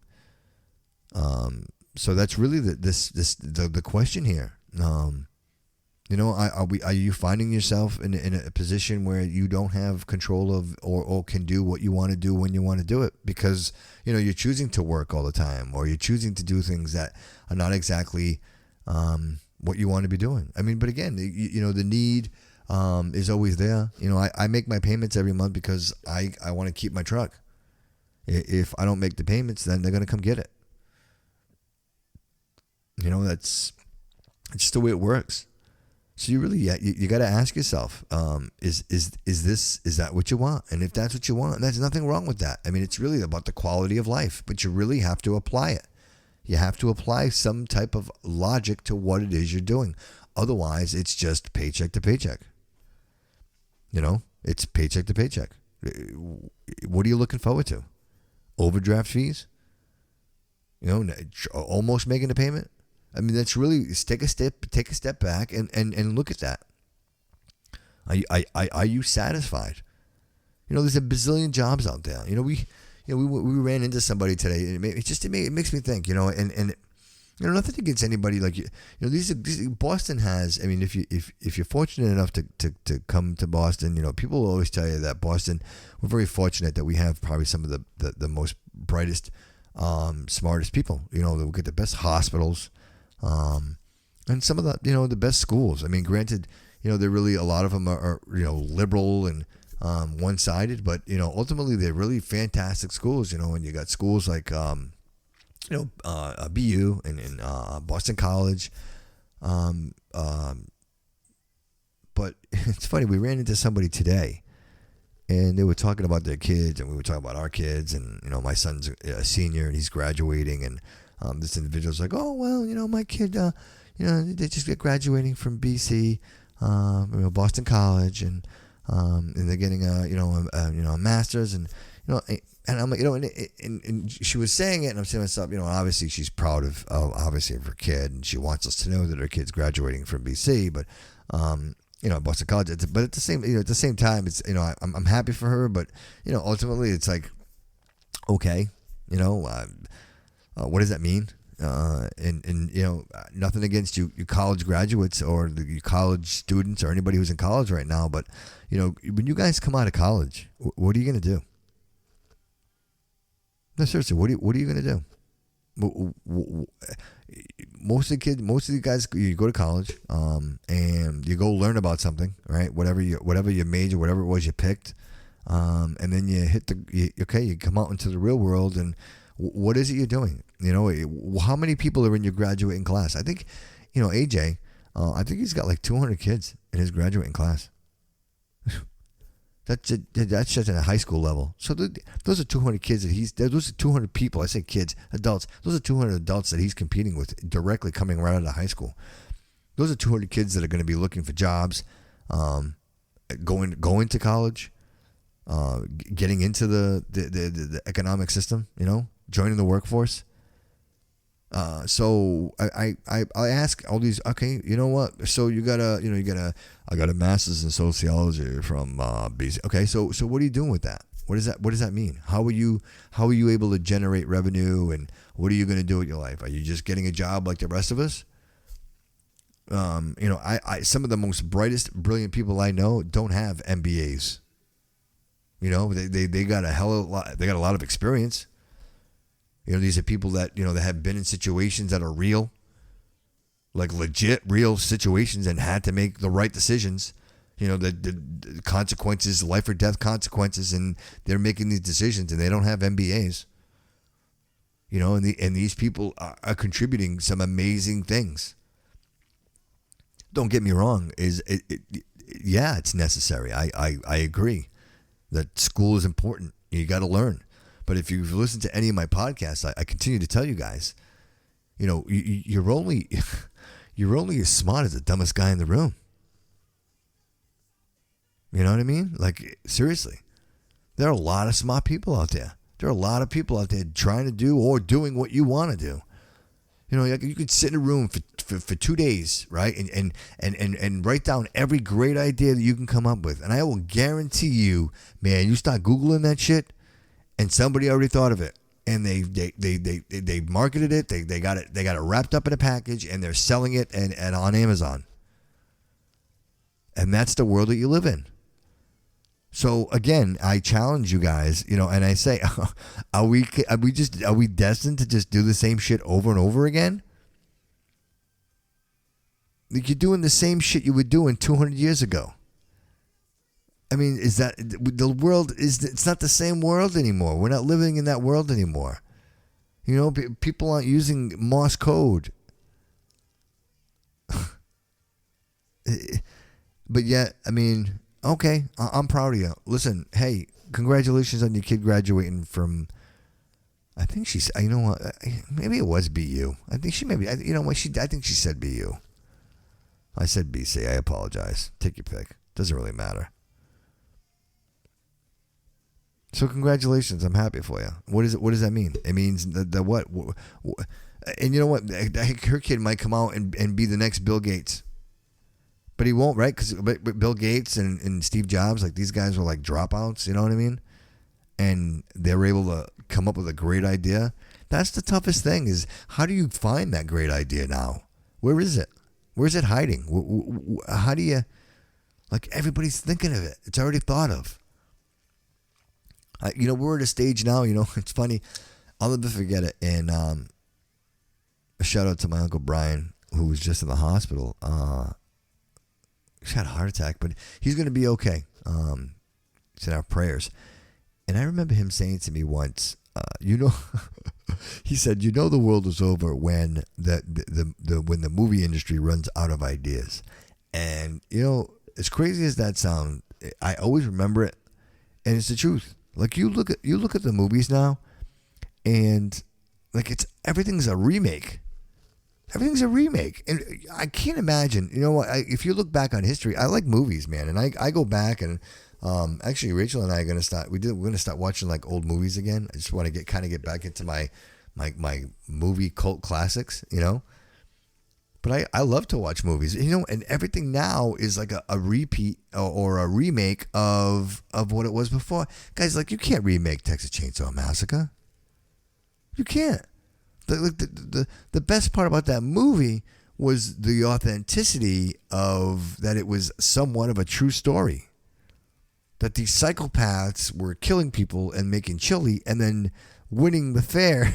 So that's really the question here. You know, are you finding yourself in a position where you don't have control of or can do what you want to do when you want to do it because, you know, you're choosing to work all the time, or you're choosing to do things that are not exactly what you want to be doing. I mean, but again, you know, the need is always there. You know, I make my payments every month because I want to keep my truck. If I don't make the payments, then they're going to come get it. You know, it's just the way it works. So you really, you got to ask yourself, is that what you want? And if that's what you want, there's nothing wrong with that. I mean, it's really about the quality of life, but you really have to apply it. You have to apply some type of logic to what it is you're doing. Otherwise, it's just paycheck to paycheck. You know, it's paycheck to paycheck. What are you looking forward to? Overdraft fees? You know, almost making a payment? I mean, that's really, take a step back and look at that. Are you satisfied? You know, there's a bazillion jobs out there. You know, we ran into somebody today, and it makes me think. You know, and you know, nothing against anybody, like you know, these Boston has. I mean, if you're fortunate enough to come to Boston, you know, people will always tell you that Boston, we're very fortunate that we have probably some of the most brightest, smartest people. You know, we get the best hospitals. And some of the, you know, the best schools. I mean, granted, you know, they're really, a lot of them are you know, liberal and one-sided, but, you know, ultimately they're really fantastic schools, you know, and you got schools like, you know, BU and Boston College. But it's funny, we ran into somebody today and they were talking about their kids, and we were talking about our kids, and, you know, my son's a senior and he's graduating, and this individual's like, oh, well, you know, my kid, you know, they just get graduating from BC, you know, Boston College, and they're getting a master's, and, you know, and I'm like, you know, and she was saying it, and I'm saying to myself, you know, obviously she's proud of obviously of her kid, and she wants us to know that her kid's graduating from BC, but you know, Boston College, but at the same time, it's, you know, I'm happy for her, but, you know, ultimately it's like, okay, you know. What does that mean? And you know, nothing against you college graduates or you college students or anybody who's in college right now, but, you know, when you guys come out of college, what are you going to do? No, seriously, what are you going to do? Most of the guys, you go to college, and you go learn about something, right? Whatever your major, whatever it was you picked, and then you come out into the real world, and what is it you're doing? You know, how many people are in your graduating class? I think, you know, AJ, I think he's got like 200 kids in his graduating class. That's just at a high school level. So those are 200 kids those are 200 people. I say kids, adults. Those are 200 adults that he's competing with directly coming right out of high school. Those are 200 kids that are going to be looking for jobs, going to college, getting into the economic system. Joining the workforce. So I ask all these. Okay, you know what? So I got a master's in sociology from BC. Okay, so what are you doing with that? What does that mean? How are you able to generate revenue, and what are you going to do with your life? Are you just getting a job like the rest of us? Some of the most brilliant people I know don't have MBAs. They got a lot of experience. These are people that that have been in situations that are real, like legit real situations, and had to make the right decisions. The consequences, life or death consequences, and they're making these decisions, and they don't have MBAs. And these people are contributing some amazing things. Don't get me wrong. Yeah, it's necessary. I agree that school is important. You got to learn. But if you've listened to any of my podcasts, I continue to tell you guys, you're only as smart as the dumbest guy in the room. You know what I mean? Like, seriously, there are a lot of smart people out there. There are a lot of people out there trying to do or doing what you want to do. You could sit in a room for 2 days, right? And write down every great idea that you can come up with. And I will guarantee you, man, you start Googling that shit, and somebody already thought of it, and they marketed it. They got it wrapped up in a package, and they're selling it and on Amazon. And that's the world that you live in. So again, I challenge you guys, and I say, are we destined to just do the same shit over and over again? Like, you're doing the same shit you were doing 200 years ago. I mean, is that the world it's not the same world anymore. We're not living in that world anymore. People aren't using Morse code. But yet, I mean, okay, I'm proud of you. Listen, hey, congratulations on your kid graduating from, I think she's, maybe it was BU. I think she maybe, I think she said BU. I said BC. I apologize. Take your pick. Doesn't really matter. So congratulations. I'm happy for you. What does that mean? It means the what? And you know what? Her kid might come out and be the next Bill Gates. But he won't, right? Because Bill Gates and Steve Jobs, like, these guys were like dropouts, you know what I mean? And they were able to come up with a great idea. That's the toughest thing, is how do you find that great idea now? Where is it? Where's it hiding? How do you, like, everybody's thinking of it. It's already thought of. We're at a stage now, it's funny. I'll never forget it. And a shout out to my Uncle Brian, who was just in the hospital. He had a heart attack, but he's going to be okay. It's in our prayers. And I remember him saying to me once, he said, the world is over when when the movie industry runs out of ideas. And, as crazy as that sounds, I always remember it, and it's the truth. Like, you look at the movies now, and like, everything's a remake. Everything's a remake. And I can't imagine, if you look back on history, I like movies, man. And I go back and, actually Rachel and I are going to start, we're going to start watching like old movies again. I just want to get back into my movie cult classics, But I love to watch movies, and everything now is like a repeat or a remake of what it was before. Guys, like, you can't remake Texas Chainsaw Massacre. You can't. The best part about that movie was the authenticity of that it was somewhat of a true story. That these psychopaths were killing people and making chili and then winning the fair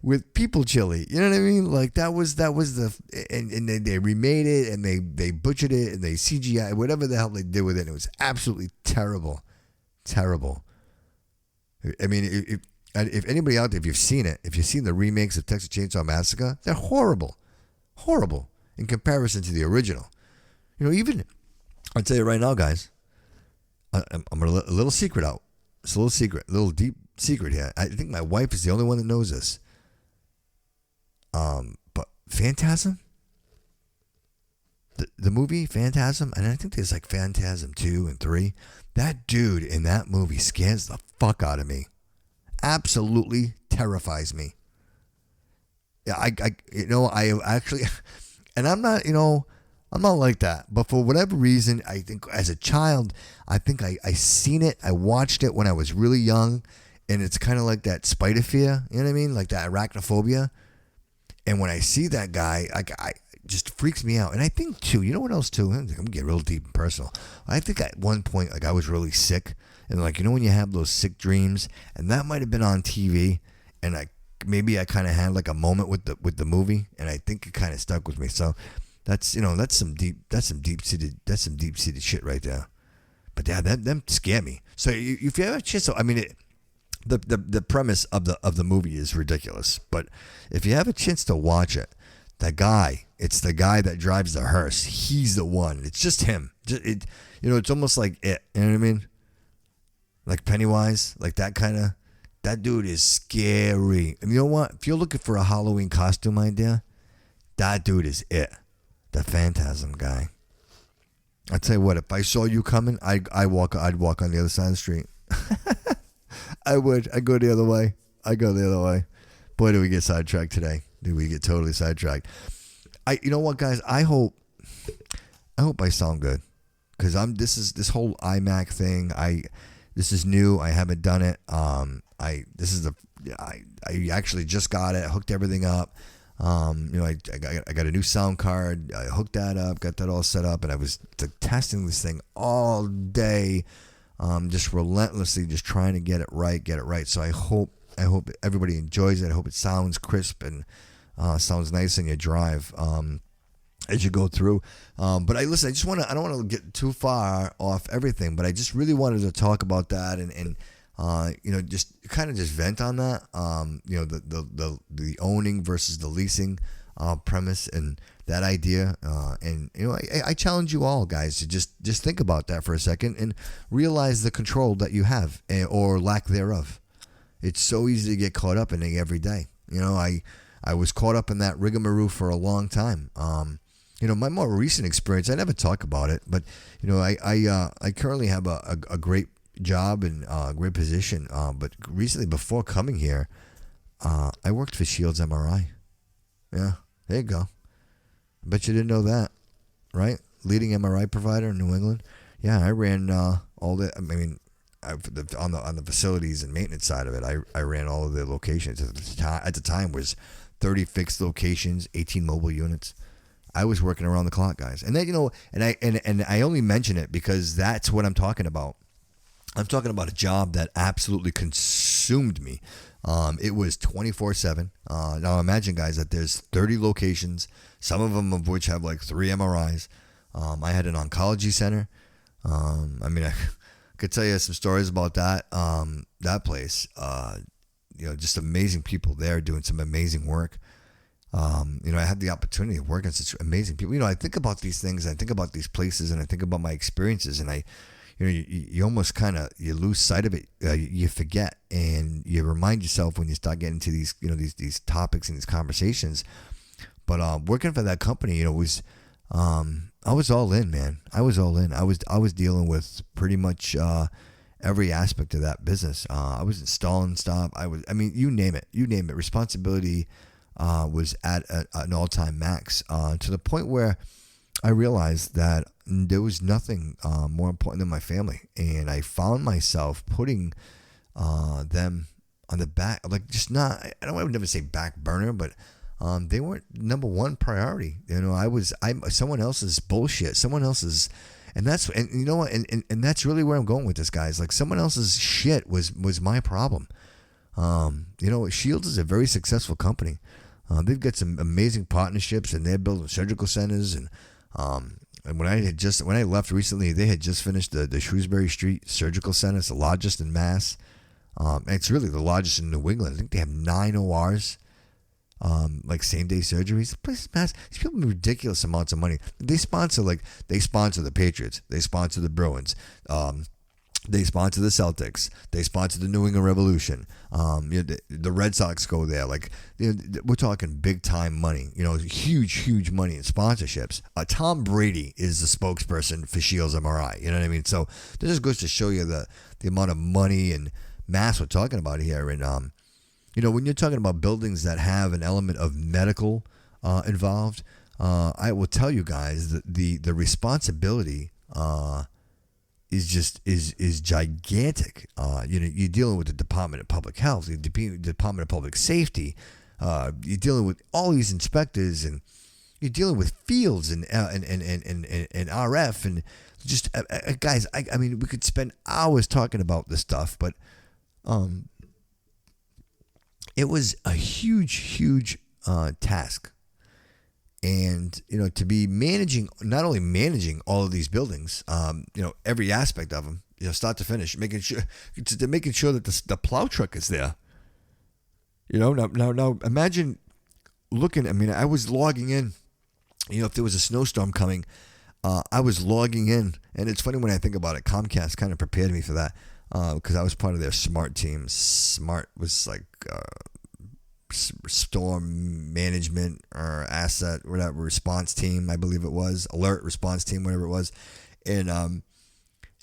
with people chili. You know what I mean? Like, that was and they remade it, and they butchered it, and they CGI, whatever the hell they did with it. It was absolutely terrible. Terrible. I mean, if anybody out there, if you've seen the remakes of Texas Chainsaw Massacre, they're horrible. Horrible in comparison to the original. Even, I'll tell you right now, guys, I'm a little secret out. It's a little secret, a little deep secret here. I think my wife is the only one that knows this. But Phantasm, the movie Phantasm, and I think there's like Phantasm 2 and 3. That dude in that movie scares the fuck out of me. Absolutely terrifies me. Yeah, I actually, and I'm not like that. But for whatever reason, I think as a child, I think I seen it. I watched it when I was really young, and it's kind of like that spider fear. You know what I mean? Like that arachnophobia. And when I see that guy, I just freaks me out. And I think too, you know what else too? I'm gonna get real deep and personal. I think at one point, like I was really sick, and like when you have those sick dreams, and that might have been on TV, and maybe I kind of had like a moment with the movie, and I think it kind of stuck with me. So that's some deep seated shit right there. But yeah, them scare me. So if you have a chance, I mean, the premise of the movie is ridiculous. But if you have a chance to watch it, it's the guy that drives the hearse. He's the one. It's just him. It's almost like it. You know what I mean? Like Pennywise, like that kind of. That dude is scary. And you know what? If you're looking for a Halloween costume idea, that dude is it. The Phantasm guy. I tell you what, if I saw you coming, I'd walk on the other side of the street. I would. I'd go the other way. Boy, did we get sidetracked today. Did we get totally sidetracked? You know what, guys? I hope I sound good, because this whole iMac thing. This is new. I haven't done it. I actually just got it. Hooked everything up. I got a new sound card. I hooked that up. Got that all set up, and I was testing this thing all day, just relentlessly, just trying to get it right. So I hope everybody enjoys it. I hope it sounds crisp and sounds nice in your drive as you go through. But I don't want to get too far off everything, but I just really wanted to talk about that and just kind of just vent on that. The owning versus the leasing premise and that idea. I challenge you all, guys, to just think about that for a second and realize the control that you have, or lack thereof. It's so easy to get caught up in it every day. I was caught up in that rigmarole for a long time. My more recent experience, I never talk about it, but I currently have a great job and a great position. But recently, before coming here, I worked for Shields MRI. Yeah, there you go. I bet you didn't know that, right? Leading MRI provider in New England. Yeah, I ran all the. I mean, on the facilities and maintenance side of it, I ran all of the locations. At the time was 30 fixed locations, 18 mobile units. I was working around the clock, guys. And then, and I only mention it because that's what I'm talking about. I'm talking about a job that absolutely consumed me. It was 24/7. Now imagine, guys, that there's 30 locations, some of them of which have like 3 MRIs. I had an oncology center. I could tell you some stories about that place. Just amazing people there doing some amazing work. I had the opportunity of working with such amazing people. I think about these things, I think about these places, and I think about my experiences, and you almost kind of, you lose sight of it. You forget, and you remind yourself when you start getting to these, these topics and these conversations. But working for that company, was, I was all in, man. I was all in. I was dealing with pretty much every aspect of that business. I was installing stuff. You name it. Responsibility was at an all-time max, to the point where I realized that there was nothing more important than my family, and I found myself putting them on the back, like just not. I would never say back burner, but they weren't number one priority. I'm someone else's bullshit, someone else's, and that's and that's really where I'm going with this, guys. Like someone else's shit was my problem. Shields is a very successful company. They've got some amazing partnerships, and they're building surgical centers. And when I left recently, they had just finished the Shrewsbury Street Surgical Center. It's the largest in Mass. And it's really the largest in New England. I think they have 9 ORs, like same-day surgeries. The place is Mass. These people have ridiculous amounts of money. They sponsor the Patriots. They sponsor the Bruins. They sponsor the Celtics. They sponsor the New England Revolution. The Red Sox go there. Like, we're talking big time money. Huge money in sponsorships. Tom Brady is the spokesperson for Shields MRI. You know what I mean? So this just goes to show you the amount of money and mass we're talking about here. And when you're talking about buildings that have an element of medical involved, I will tell you guys that the responsibility is gigantic. You're dealing with the Department of Public Health, the Department of Public Safety. You're dealing with all these inspectors, and you're dealing with fields and RF and just guys. I mean, we could spend hours talking about this stuff, but it was a huge task. And, to be not only managing all of these buildings, every aspect of them, start to finish, making sure that the plow truck is there. Now imagine looking, I was logging in, if there was a snowstorm coming, I was logging in. And it's funny when I think about it, Comcast kind of prepared me for that because I was part of their SMART team. SMART was like storm management or asset, whatever, response team, I believe it was, alert response team, whatever it was. And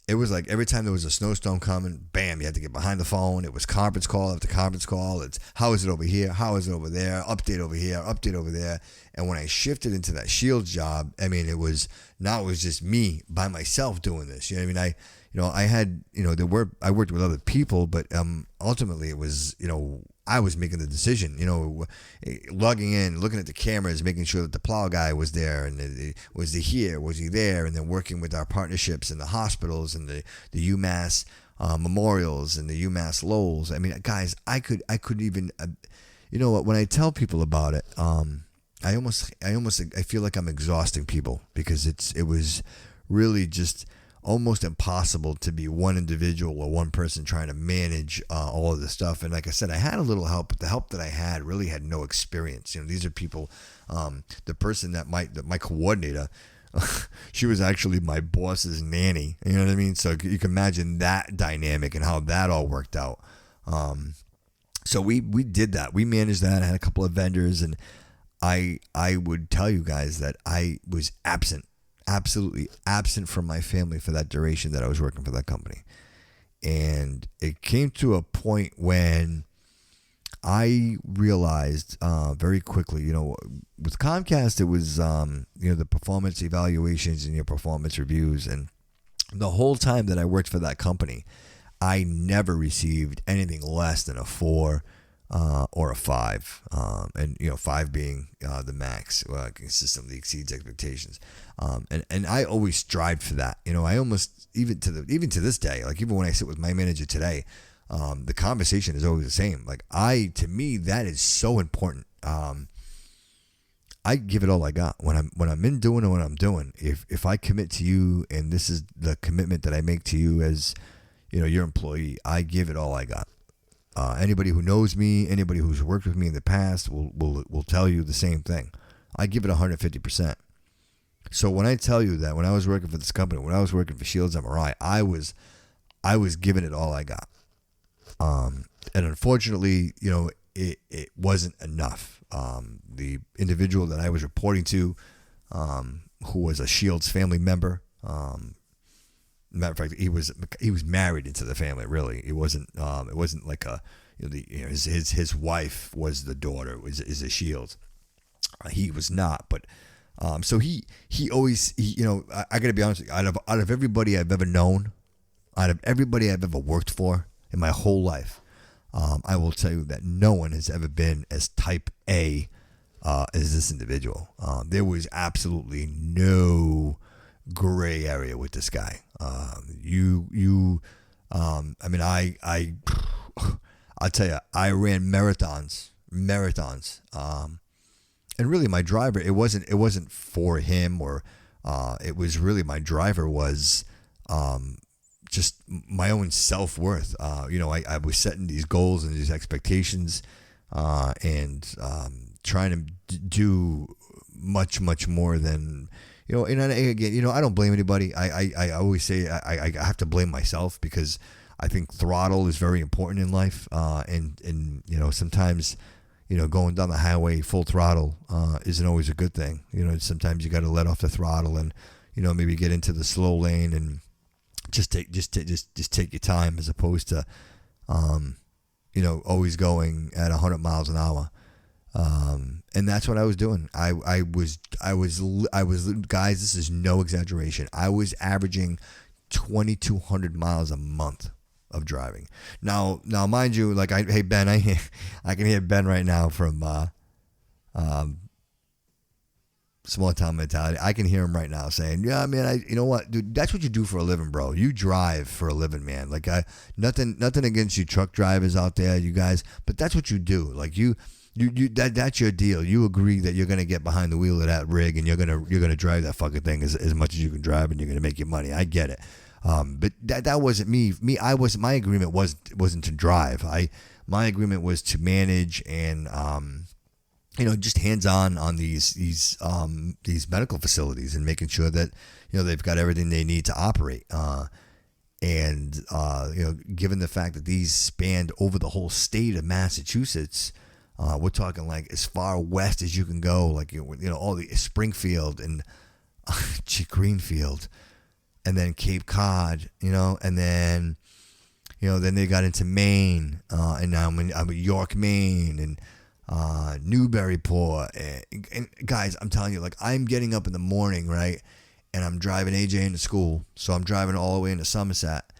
it was like every time there was a snowstorm coming, bam, you had to get behind the phone. It was conference call after conference call. It's how is it over here? How is it over there? Update over here, update over there. And when I shifted into that Shields job, it was just me by myself doing this. You know what I mean? I had, I worked with other people, but ultimately it was, I was making the decision, logging in, looking at the cameras, making sure that the plow guy was there, and was he here, was he there, and then working with our partnerships in the hospitals and the UMass memorials and the UMass Lowells. Guys, I couldn't even, when I tell people about it, I feel like I'm exhausting people because it was really just almost impossible to be one individual or one person trying to manage all of this stuff. And like I said, I had a little help, but the help that I had really had no experience. These are people, the person my coordinator, she was actually my boss's nanny. You know what I mean? So you can imagine that dynamic and how that all worked out. So we did that. We managed that. I had a couple of vendors, and I would tell you guys that I was absolutely absent from my family for that duration that I was working for that company. And it came to a point when I realized very quickly, with Comcast, it was, the performance evaluations and your performance reviews. And the whole time that I worked for that company, I never received anything less than a 4 or a 5, and 5 being the max, consistently exceeds expectations, and I always strived for that. I almost even to this day, like even when I sit with my manager today, the conversation is always the same. Like to me that is so important. I give it all I got when I'm in doing what I'm doing. If I commit to you, and this is the commitment that I make to you as your employee, I give it all I got. Anybody who knows me, anybody who's worked with me in the past will tell you the same thing. I give it 150%. So when I tell you that when I was working for this company, when I was working for Shields MRI, I was giving it all I got. And unfortunately, it wasn't enough. The individual that I was reporting to, who was a Shields family member, matter of fact, he was married into the family. Really, it wasn't like his wife was the daughter, is a Shields. He was not, but so he always I got to be honest with you, out of everybody I've ever known, out of everybody I've ever worked for in my whole life, I will tell you that no one has ever been as type A as this individual. There was absolutely no gray area with this guy. I'll tell you, I ran marathons, and really my driver, it wasn't for him, or it was really my driver was just my own self-worth. I was setting these goals and these expectations, and trying to do much more than And again, I don't blame anybody. I always say I have to blame myself because I think throttle is very important in life. And sometimes, going down the highway full throttle isn't always a good thing. Sometimes you got to let off the throttle and, maybe get into the slow lane and just take your time as opposed to, always going at 100 miles an hour. And that's what I was doing. I was, guys, this is no exaggeration. I was averaging 2,200 miles a month of driving. Now, mind you, like, hey, Ben, I can hear Ben right now from, Small Town Mentality. I can hear him right now saying, yeah, man, you know what, dude, that's what you do for a living, bro. You drive for a living, man. Like, nothing against you truck drivers out there, you guys, but that's what you do. Like, that's your deal. You agree that you're gonna get behind the wheel of that rig and you're gonna drive that fucking thing as much as you can drive, and you're gonna make your money. I get it. But that wasn't me. My agreement wasn't to drive. My agreement was to manage and just hands-on on these medical facilities and making sure that they've got everything they need to operate. And given the fact that these spanned over the whole state of Massachusetts, we're talking like as far west as you can go, like all the Springfield and Greenfield, and then Cape Cod, and then then they got into Maine, and now I'm in York, Maine, and Newburyport, and guys, I'm telling you, like, I'm getting up in the morning, right, and I'm driving AJ into school, so I'm driving all the way into Somerset,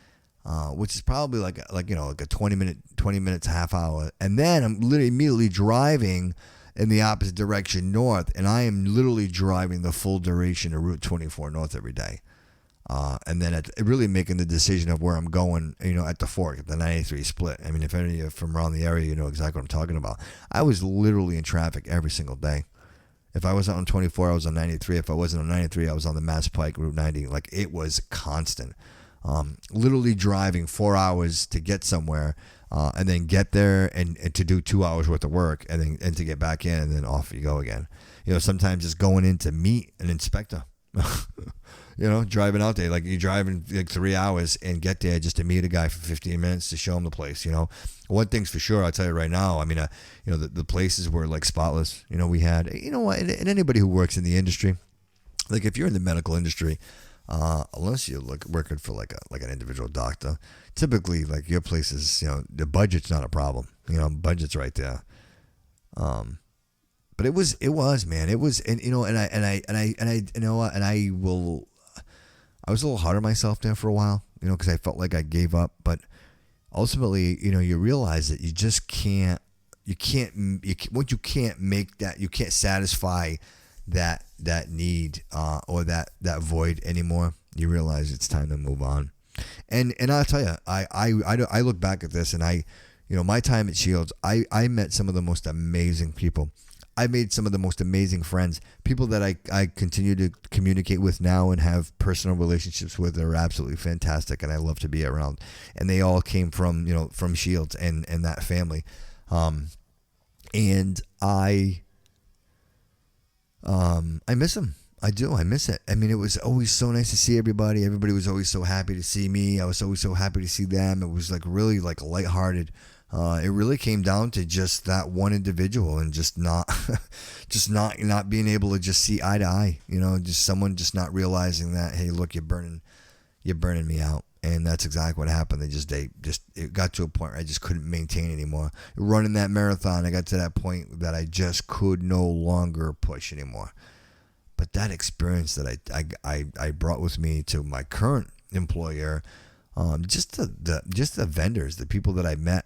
which is probably like a 20 minutes, half hour, and then I'm literally immediately driving in the opposite direction north, and I am literally driving the full duration of Route 24 north every day. And then really making the decision of where I'm going, at the fork, at the 93 split. I mean, if any of you from around the area, you know exactly what I'm talking about. I was literally in traffic every single day. If I wasn't on 24, I was on 93. If I wasn't on 93, I was on the Mass Pike, Route 90. Like, it was constant. Literally driving 4 hours to get somewhere, and then get there and to do 2 hours worth of work, and to get back in, and then off you go again. Sometimes just going in to meet an inspector. Driving out there, like, you're driving like 3 hours and get there just to meet a guy for 15 minutes to show him the place. One thing's for sure, I'll tell you right now. I mean, the places were like spotless. We had, and anybody who works in the industry, like, if you're in the medical industry, unless you're working for like an individual doctor, typically, like, your place is, the budget's not a problem. Budget's right there. But it was, man. It was, and I was a little hard on myself there for a while, because I felt like I gave up. But ultimately, you realize that you just can't make that, you can't satisfy that need or that void anymore. You realize it's time to move on. And I'll tell you, I look back at this, and my time at Shields, I met some of the most amazing people. I made some of the most amazing friends, people that I continue to communicate with now and have personal relationships with. They're absolutely fantastic, and I love to be around. And they all came from Shields and that family. And I miss them. I do. I miss it. I mean, it was always so nice to see everybody. Everybody was always so happy to see me. I was always so happy to see them. It was like really like lighthearted. It really came down to just that one individual and just not being able to just see eye to eye, just someone just not realizing that, hey, look, you're burning me out. And that's exactly what happened. It got to a point where I just couldn't maintain anymore. Running that marathon, I got to that point that I just could no longer push anymore. But that experience that I brought with me to my current employer, just the vendors, the people that I met,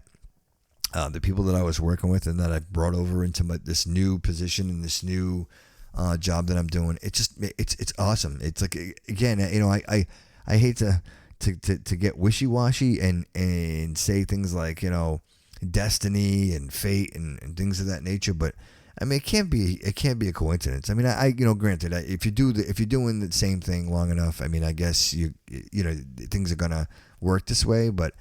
the people that I was working with and that I brought over into this new position and this new job that I'm doing, it's awesome. It's like, again, I hate to get wishy-washy and say things like, destiny and fate and things of that nature, but I mean, it can't be a coincidence. I mean, granted, if you're doing the same thing long enough, I mean, I guess things are gonna work this way, but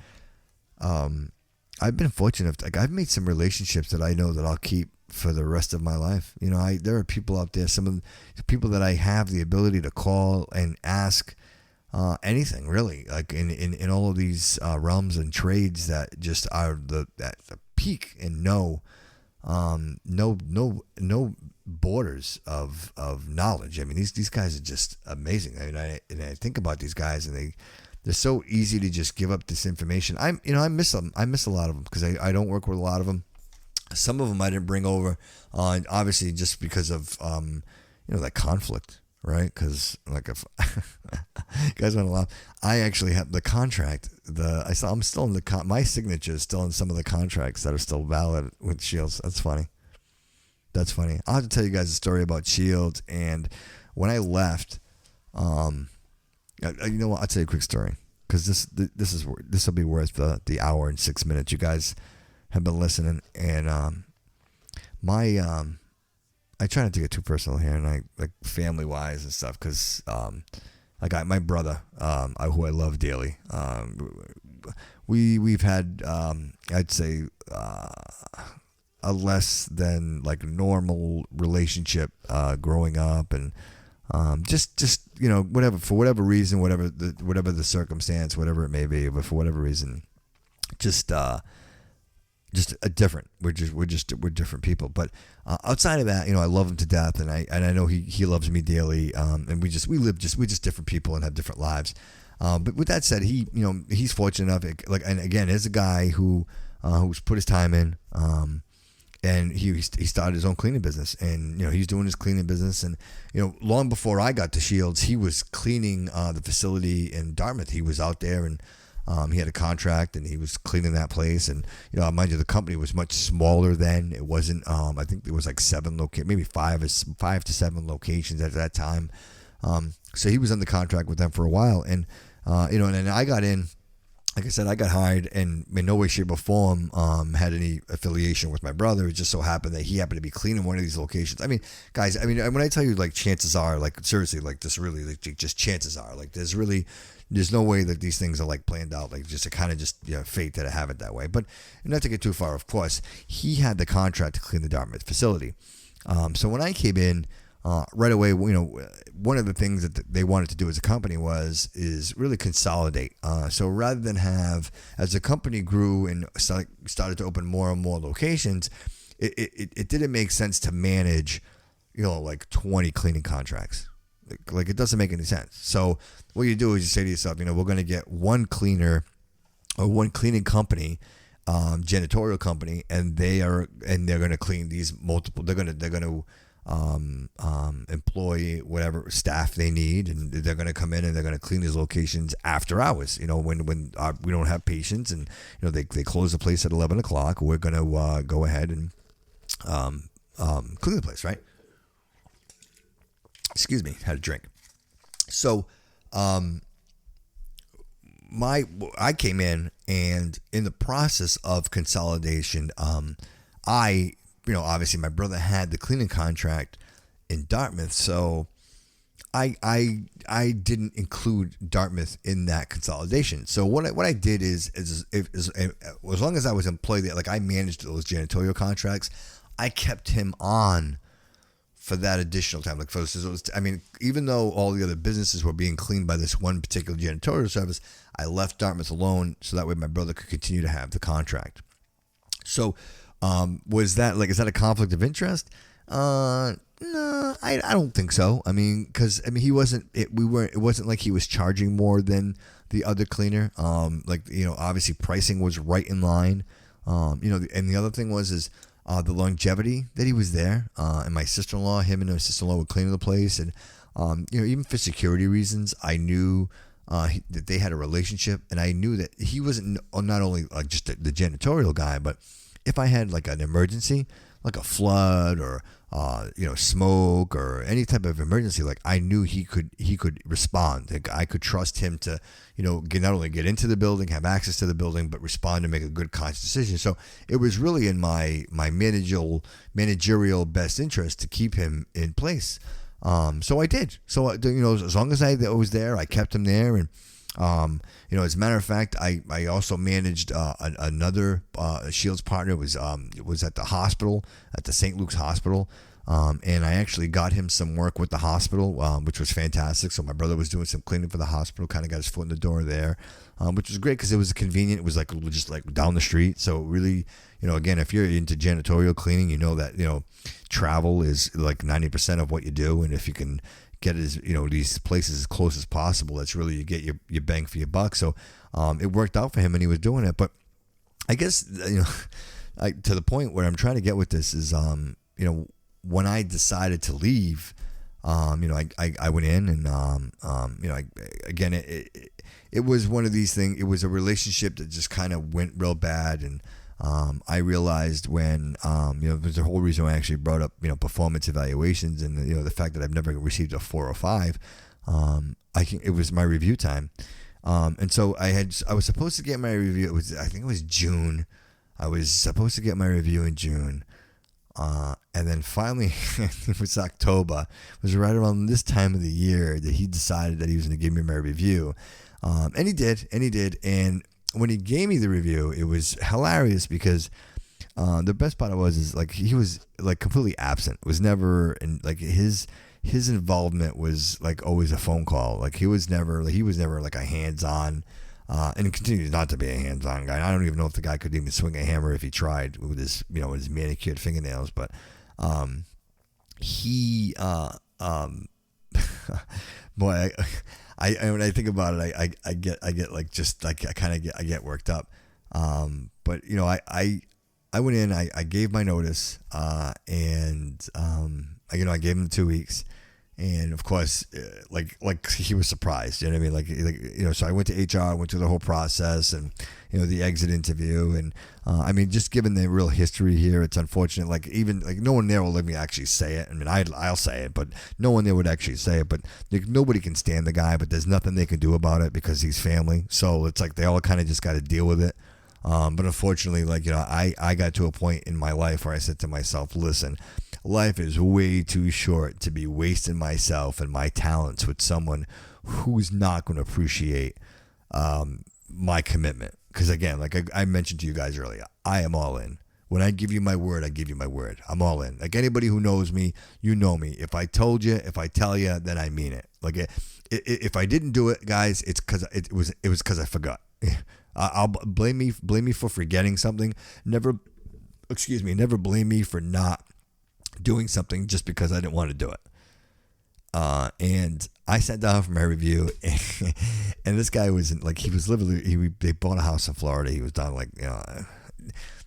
I've been fortunate. Like, I've made some relationships that I know that I'll keep for the rest of my life. There are people out there, some of the people that I have the ability to call and ask anything, really, like in all of these realms and trades that just are the peak and no borders of knowledge. I mean, these guys are just amazing. I mean, I think about these guys, and they're so easy to just give up this information. I miss them. I miss a lot of them because I don't work with a lot of them. Some of them I didn't bring over, obviously just because of that conflict, right? Because like if you guys want to laugh, I actually have the contract. I'm still in my signature is still in some of the contracts that are still valid with Shields. That's funny. I'll have to tell you guys a story about Shields. And when I left, you know what? I'll tell you a quick story because this will be worth the hour and 6 minutes. You guys have been listening, and I try not to get too personal here, and I like family wise and stuff, because I got my brother, who I love dearly. We've had I'd say a less than like normal relationship growing up, and just whatever, for whatever reason, whatever the circumstance, whatever it may be, but for whatever reason, just a different. We're different people. But outside of that, I love him to death, and I know he loves me dearly. And we're just different people and have different lives. But with that said, he's fortunate enough. And again, as a guy who's put his time in. And he started his own cleaning business, and he's doing his cleaning business, and long before I got to Shields, he was cleaning the facility in Dartmouth. He was out there, and he had a contract, and he was cleaning that place. And mind you, the company was much smaller then. It wasn't. I think there was like 7 maybe 5 to 7 locations at that time. So he was under contract with them for a while, and and then I got in. Like I said, I got hired, and in no way, shape, or form had any affiliation with my brother. It just so happened that he happened to be cleaning one of these locations. I mean, guys, when I tell you, like, chances are, like, seriously, like, this really, like, just chances are, like, there's no way that these things are, like, planned out, like, just a kind of just, fate that I have it that way. But not to get too far, of course, he had the contract to clean the Dartmouth facility. So when I came in, right away, one of the things that they wanted to do as a company is really consolidate. So rather than have, as the company grew and started to open more and more locations, it didn't make sense to manage, like 20 cleaning contracts. Like it doesn't make any sense. So what you do is you say to yourself, we're going to get one cleaner or one cleaning company, janitorial company, and they're going to clean these multiple. They're going to employ whatever staff they need, and they're going to come in and they're going to clean these locations after hours. When we don't have patients, and they close the place at 11 o'clock, we're going to go ahead and clean the place, right? Excuse me, had a drink. So I came in, and in the process of consolidation, obviously my brother had the cleaning contract in Dartmouth, so I didn't include Dartmouth in that consolidation. So what I did is as long as I was employed there, like I managed those janitorial contracts, I kept him on for that additional time. Like even though all the other businesses were being cleaned by this one particular janitorial service, I left Dartmouth alone so that way my brother could continue to have the contract. So is that a conflict of interest? No, I don't think so. Because he wasn't. It wasn't like he was charging more than the other cleaner. Obviously pricing was right in line. And the other thing was the longevity that he was there. And my sister-in-law, him and my sister-in-law were cleaning the place, and even for security reasons, I knew that they had a relationship, and I knew that he wasn't not only like just the janitorial guy, but if I had like an emergency, like a flood or smoke or any type of emergency, like I knew he could respond. Like I could trust him to not only get into the building, have access to the building, but respond and make a good conscious decision. So it was really in my managerial best interest to keep him in place. So I did. So as long as I was there, I kept him there, and As a matter of fact, I also managed another Shields partner was at the hospital, at the St. Luke's Hospital. And I actually got him some work with the hospital, which was fantastic. So my brother was doing some cleaning for the hospital, kind of got his foot in the door there, which was great because it was convenient. It was like just like down the street. So really, again, if you're into janitorial cleaning, that, travel is like 90% of what you do. And if you can get these places as close as possible, that's really, you get your bang for your buck. So it worked out for him and he was doing it. But I guess, to the point where I'm trying to get with this is, when I decided to leave, I went in and, again, it was one of these things. It was a relationship that just kind of went real bad. And I realized when, there's a whole reason why I actually brought up, performance evaluations and, the fact that I've never received a 4 or 5. It was my review time. And so I was supposed to get my review. I think it was June. I was supposed to get my review in June. And then finally, it was October. It was right around this time of the year that he decided that he was going to give me my review. And he did. And when he gave me the review, it was hilarious because the best part is like he was like completely absent. It was never, and like his involvement was like always a phone call. Like he was never like a hands-on. And it continues not to be a hands-on guy. I don't even know if the guy could even swing a hammer if he tried with his manicured fingernails. But he, boy, I when I think about it, I get like just like I get worked up. But I went in, I gave my notice, and I gave him 2 weeks. And of course, like he was surprised, you know what I mean? So I went to HR, went through the whole process and, the exit interview. And, just given the real history here, it's unfortunate. Like even like no one there will let me actually say it. I mean, I'll say it, but no one there would actually say it. But like, nobody can stand the guy, but there's nothing they can do about it because he's family. So it's like they all kind of just got to deal with it. But unfortunately, like, I got to a point in my life where I said to myself, listen, life is way too short to be wasting myself and my talents with someone who's not going to appreciate my commitment. Because again, like I mentioned to you guys earlier, I am all in. When I give you my word, I give you my word. I'm all in. Like anybody who knows me, you know me. If I told you, if I tell you, then I mean it. Like if I didn't do it, guys, it's because it was because I forgot. I'll blame me for forgetting something. Never blame me for not doing something just because I didn't want to do it. And I sat down for my review, and this guy was he was literally, they bought a house in Florida. He was down like,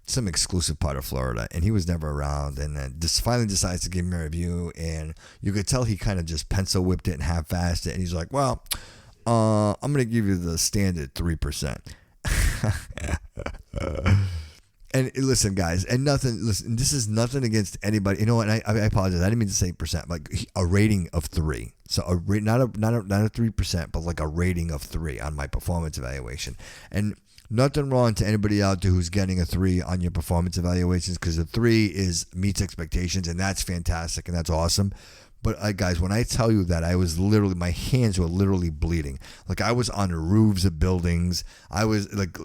some exclusive part of Florida, and he was never around. And then just finally decides to give me a review, and you could tell he kind of just pencil whipped it and half-assed it. And he's like, well, I'm going to give you the standard 3%. And listen, guys, this is nothing against anybody. And I apologize. I didn't mean to say percent, like a rating of 3. So not a 3%, but like a rating of 3 on my performance evaluation. And nothing wrong to anybody out there who's getting a 3 on your performance evaluations, because a 3 meets expectations, and that's fantastic and that's awesome. But guys, when I tell you that I was literally, my hands were literally bleeding. Like I was on the roofs of buildings. I was like,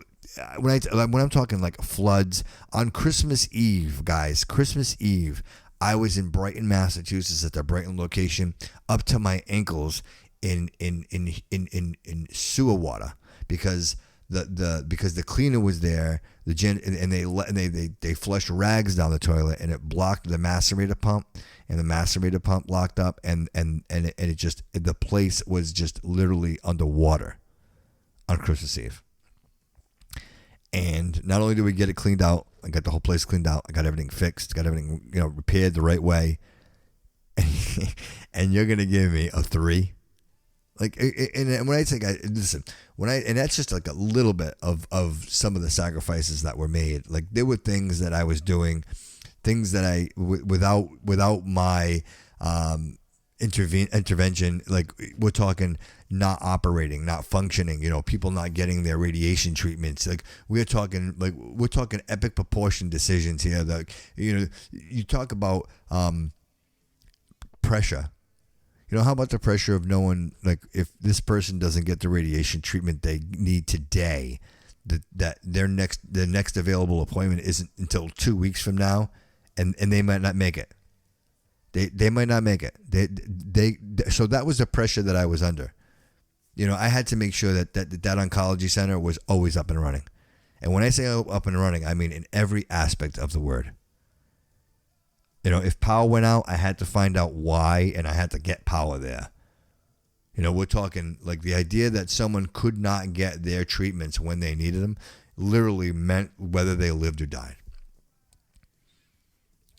when I'm talking like floods on Christmas Eve, guys, Christmas Eve, I was in Brighton, Massachusetts at the Brighton location, up to my ankles in sewer water because the cleaner was there, they flushed rags down the toilet, and it blocked the macerator pump, and the macerator pump locked up, and it just, the place was just literally underwater on Christmas Eve. And not only did we get it cleaned out, I got the whole place cleaned out, I got everything fixed, got everything repaired the right way, and you're gonna give me a 3? Like, and when I say, guys, listen, and that's just like a little bit of some of the sacrifices that were made. Like there were things that I was doing, things that without my intervention, like we're talking not operating, not functioning, people not getting their radiation treatments. Like we're talking epic proportion decisions here. That you talk about pressure. How about the pressure of knowing, like, if this person doesn't get the radiation treatment they need today, that their next available appointment isn't until 2 weeks from now, and they might not make it. They might not make it. So that was the pressure that I was under. I had to make sure that oncology center was always up and running. And when I say up and running, I mean in every aspect of the word. If power went out, I had to find out why, and I had to get power there. We're talking like the idea that someone could not get their treatments when they needed them literally meant whether they lived or died.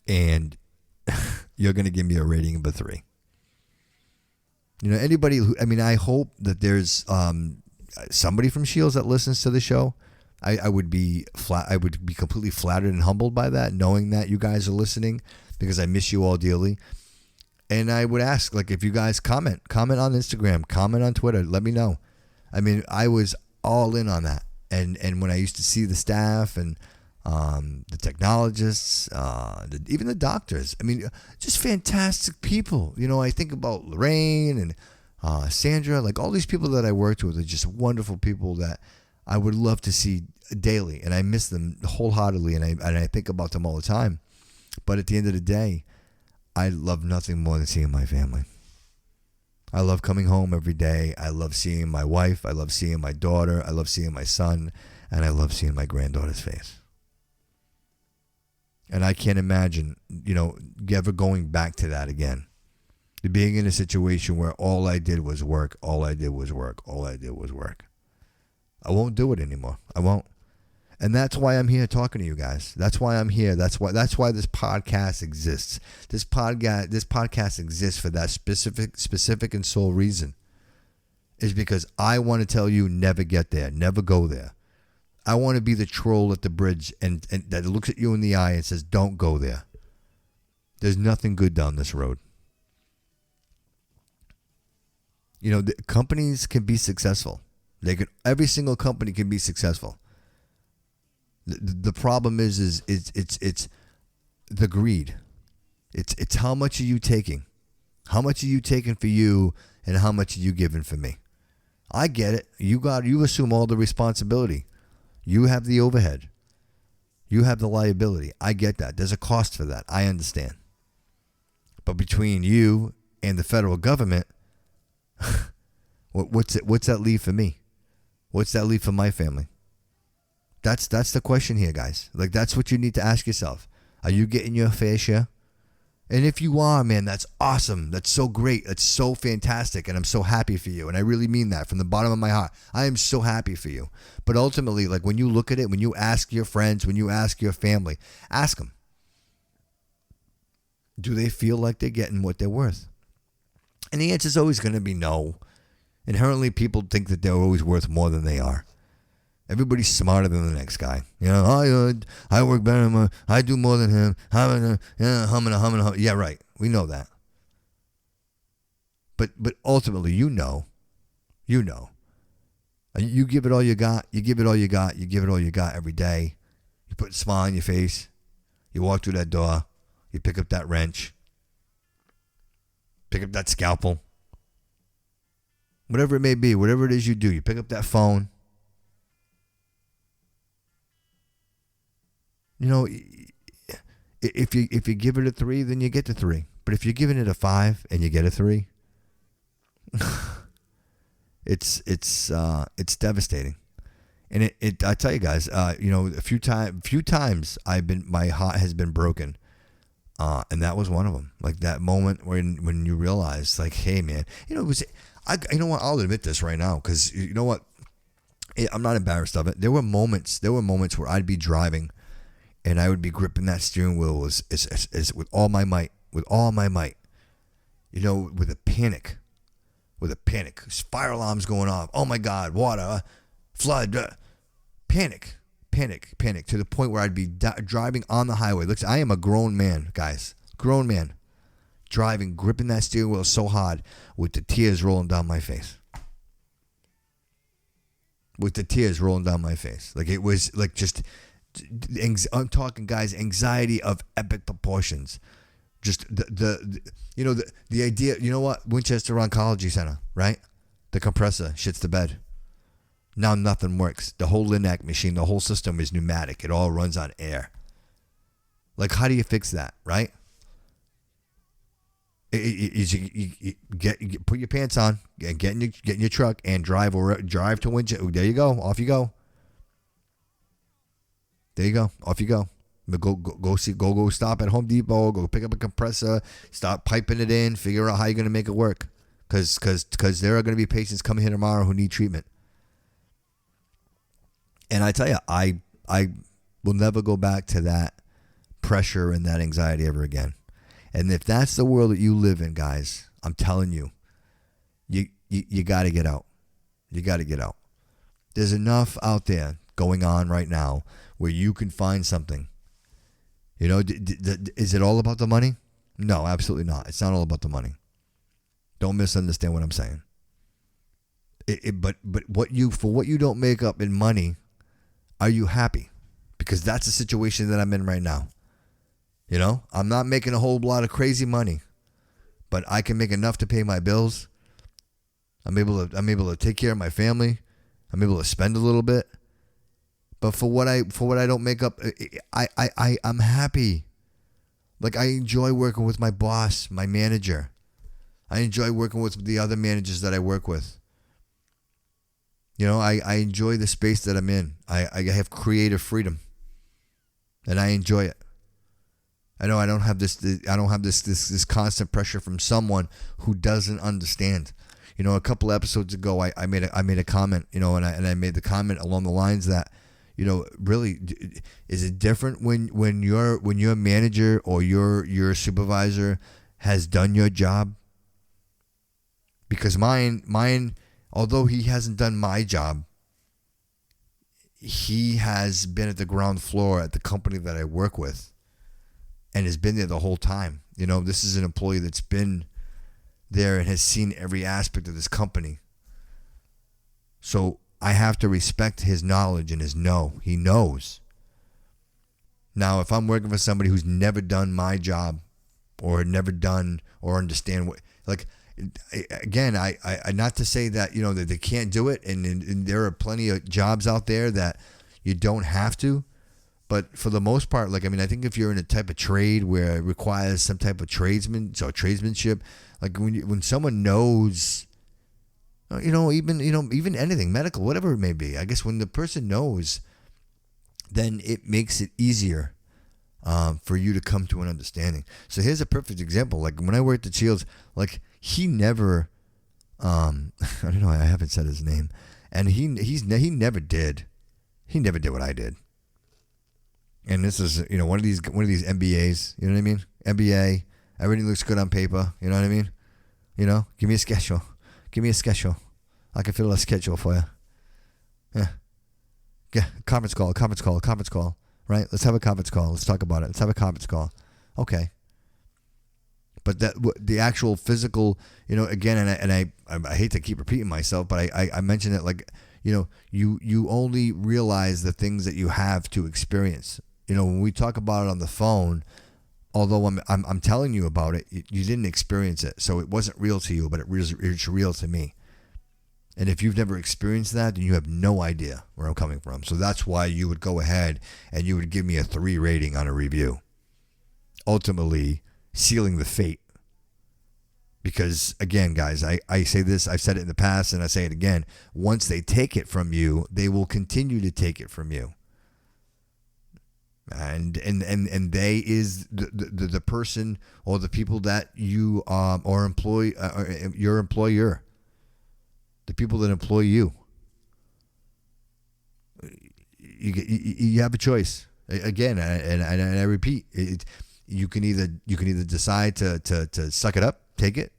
And you're going to give me a rating of a 3. Anybody who, I hope that there's somebody from Shields that listens to the show. I would be completely flattered and humbled by that, knowing that you guys are listening, because I miss you all dearly. And I would ask, like, if you guys comment on Instagram, comment on Twitter, let me know. I was all in on that. And when I used to see the staff and the technologists, even the doctors, just fantastic people. I think about Lorraine and Sandra, like all these people that I worked with are just wonderful people that I would love to see daily. And I miss them wholeheartedly, and I think about them all the time. But at the end of the day, I love nothing more than seeing my family. I love coming home every day. I love seeing my wife. I love seeing my daughter. I love seeing my son. And I love seeing my granddaughter's face. And I can't imagine, ever going back to that again. Being in a situation where all I did was work, all I did was work, all I did was work. I won't do it anymore. I won't. And that's why I'm here talking to you guys. That's why I'm here. That's why this podcast exists. This podcast exists for that specific and sole reason. Is because I want to tell you, never get there, never go there. I want to be the troll at the bridge and that looks at you in the eye and says, don't go there. There's nothing good down this road. The companies can be successful. Every single company can be successful. The problem is it's the greed. It's how much are you taking? How much are you taking for you, and how much are you giving for me? I get it. You assume all the responsibility. You have the overhead. You have the liability. I get that. There's a cost for that. I understand. But between you and the federal government, what's that leave for me? What's that leave for my family? That's the question here, guys. Like, that's what you need to ask yourself. Are you getting your fair share? And if you are, man, that's awesome. That's so great. That's so fantastic. And I'm so happy for you. And I really mean that from the bottom of my heart. I am so happy for you. But ultimately, like, when you look at it, when you ask your friends, when you ask your family, ask them. Do they feel like they're getting what they're worth? And the answer is always going to be no. Inherently, people think that they're always worth more than they are. Everybody's smarter than the next guy. I work better than him. I do more than him. Yeah, right. We know that. But ultimately, you know. You give it all you got. You give it all you got. You give it all you got every day. You put a smile on your face. You walk through that door. You pick up that wrench. Pick up that scalpel. Whatever it may be, whatever it is you do, you pick up that phone. If you give it a 3, then you get the 3. But if you're giving it a 5 and you get a 3, it's devastating. And I tell you guys, a few times my heart has been broken, and that was one of them. Like that moment when you realize, like, hey man, it was. You know what? I'll admit this right now, because you know what? I'm not embarrassed of it. There were moments where I'd be driving, and I would be gripping that steering wheel with all my might, with a panic, fire alarms going off. Oh my God, water, flood, panic, to the point where I'd be driving on the highway. Look, I am a grown man, guys, driving, gripping that steering wheel so hard with the tears rolling down my face. Like, it was like just, I'm talking, guys, anxiety of epic proportions. Just the idea, you know what? Winchester Oncology Center, right? The compressor shits the bed. Now nothing works. The whole Linac machine, the whole system is pneumatic. It all runs on air. Like, how do you fix that, right? Put your pants on, and get in your truck and drive to Winchester. There you go. Off you go. There you go. Off you go. Go stop at Home Depot. Go pick up a compressor. Start piping it in. Figure out how you're gonna make it work. Because there are gonna be patients coming here tomorrow who need treatment. And I tell you, I will never go back to that pressure and that anxiety ever again. And if that's the world that you live in, guys, I'm telling you, you got to get out. You got to get out. There's enough out there going on right now where you can find something. You know, is it all about the money? No, absolutely not. It's not all about the money. Don't misunderstand what I'm saying. But what you don't make up in money, are you happy? Because that's the situation that I'm in right now. You know, I'm not making a whole lot of crazy money, but I can make enough to pay my bills. I'm able to take care of my family. I'm able to spend a little bit. But for what I don't make up, I'm happy. Like, I enjoy working with my boss, my manager. I enjoy working with the other managers that I work with. You know, I enjoy the space that I'm in. I have creative freedom, and I enjoy it. I know I don't have this constant pressure from someone who doesn't understand. You know, a couple episodes ago, I made a comment. You know, and I made the comment along the lines that, you know, really, is it different when your manager or your supervisor has done your job? Because mine, although he hasn't done my job, he has been at the ground floor at the company that I work with. And has been there the whole time. You know, this is an employee that's been there and has seen every aspect of this company. So I have to respect his knowledge and his know. He knows. Now, if I'm working for somebody who's never done my job or never done or understand what, like, again, I not to say that, you know, that they can't do it. And there are plenty of jobs out there that you don't have to. But for the most part, like, I mean, I think if you're in a type of trade where it requires some type of tradesmanship, like when someone knows, you know, even anything, medical, whatever it may be, I guess when the person knows, then it makes it easier for you to come to an understanding. So here's a perfect example. Like when I worked at Shields, like he never, I don't know, I haven't said his name, and he never did what I did. And this is, you know, one of these MBAs, you know what I mean? MBA, everything looks good on paper, you know what I mean? You know, give me a schedule. I can fill a schedule for you. Yeah, conference call, right? Let's have a conference call. Let's talk about it. Let's have a conference call. Okay. But the actual physical, you know, again, and I hate to keep repeating myself, but I mentioned it, like, you know, you only realize the things that you have to experience. You know, when we talk about it on the phone, although I'm telling you about it, you didn't experience it, so it wasn't real to you, but it's real to me. And if you've never experienced that, then you have no idea where I'm coming from. So that's why you would go ahead and you would give me a 3 rating on a review, ultimately sealing the fate. Because, again, guys, I say this, I've said it in the past, and I say it again. Once they take it from you, they will continue to take it from you. And they is the person or the people that you or employ your employer, the people that employ you. You have a choice. Again, and I repeat, you can either decide to suck it up, take it,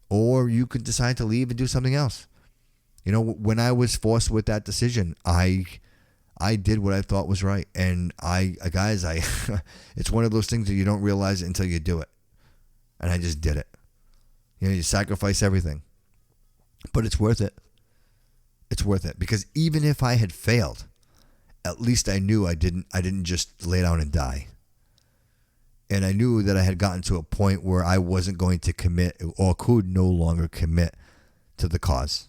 or you could decide to leave and do something else. You know, when I was forced with that decision, I did what I thought was right. And guys, it's one of those things that you don't realize it until you do it. And I just did it. You know, you sacrifice everything. But it's worth it. It's worth it. Because even if I had failed, at least I knew I didn't just lay down and die. And I knew that I had gotten to a point where I wasn't going to commit or could no longer commit to the cause.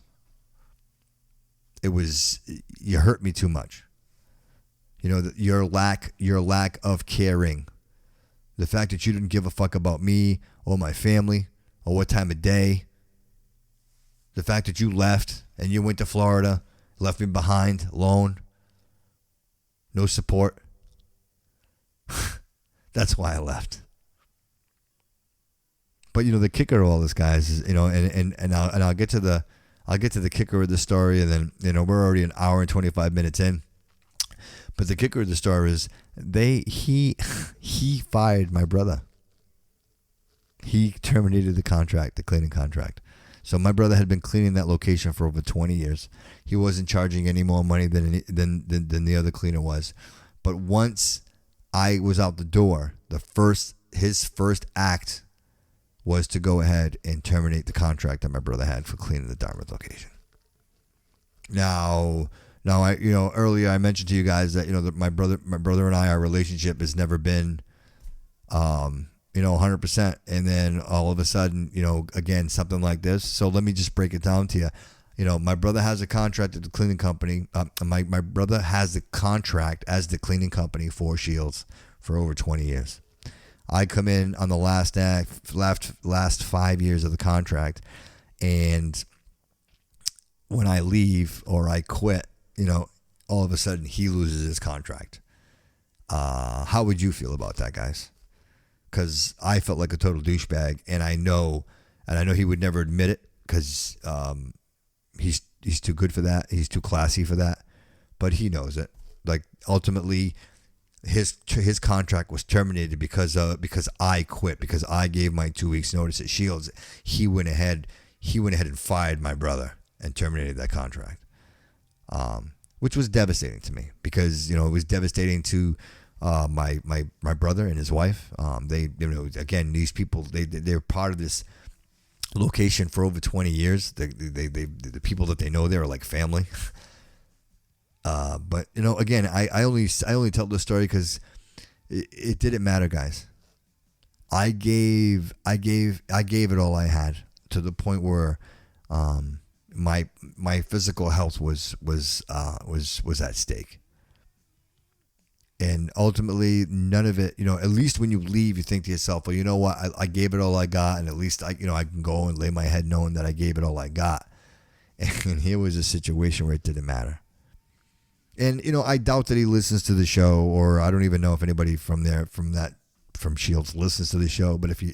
It was, you hurt me too much. You know, your lack of caring. The fact that you didn't give a fuck about me or my family or what time of day. The fact that you left and you went to Florida, left me behind, alone. No support. That's why I left. But you know, the kicker of all this, guys, is, you know, and I'll get to the kicker of the story, and then, you know, we're already an hour and 25 minutes in. But the kicker of the story is he fired my brother. He terminated the contract, the cleaning contract. So my brother had been cleaning that location for over 20 years. He wasn't charging any more money than the other cleaner was. But once I was out the door, his first act was to go ahead and terminate the contract that my brother had for cleaning the Dartmouth location. Now, earlier I mentioned to you guys that, you know, that my brother and I, our relationship has never been, 100%. And then all of a sudden, you know, again, something like this. So let me just break it down to you. You know, my brother has a contract at the cleaning company. My brother has the contract as the cleaning company for Shields for over 20 years. I come in on the last 5 years of the contract, and when I leave or I quit, you know, all of a sudden he loses his contract. How would you feel about that, guys? Because I felt like a total douchebag, and I know he would never admit it because he's too good for that. He's too classy for that, but he knows it. Like, ultimately, his contract was terminated because I quit, because I gave my 2 weeks notice at Shields. He went ahead and fired my brother and terminated that contract, which was devastating to me, because, you know, it was devastating to my brother and his wife. They, you know, again, these people, they're part of this location for over 20 years. The people that they know there are like family. But, you know, again, I only tell this story because it didn't matter, guys. I gave it all I had, to the point where my physical health was at stake. And ultimately, none of it, you know, at least when you leave, you think to yourself, well, you know what, I gave it all I got, and at least I can go and lay my head knowing that I gave it all I got. And here was a situation where it didn't matter. And, you know, I doubt that he listens to the show, or I don't even know if anybody from Shields listens to the show. But if you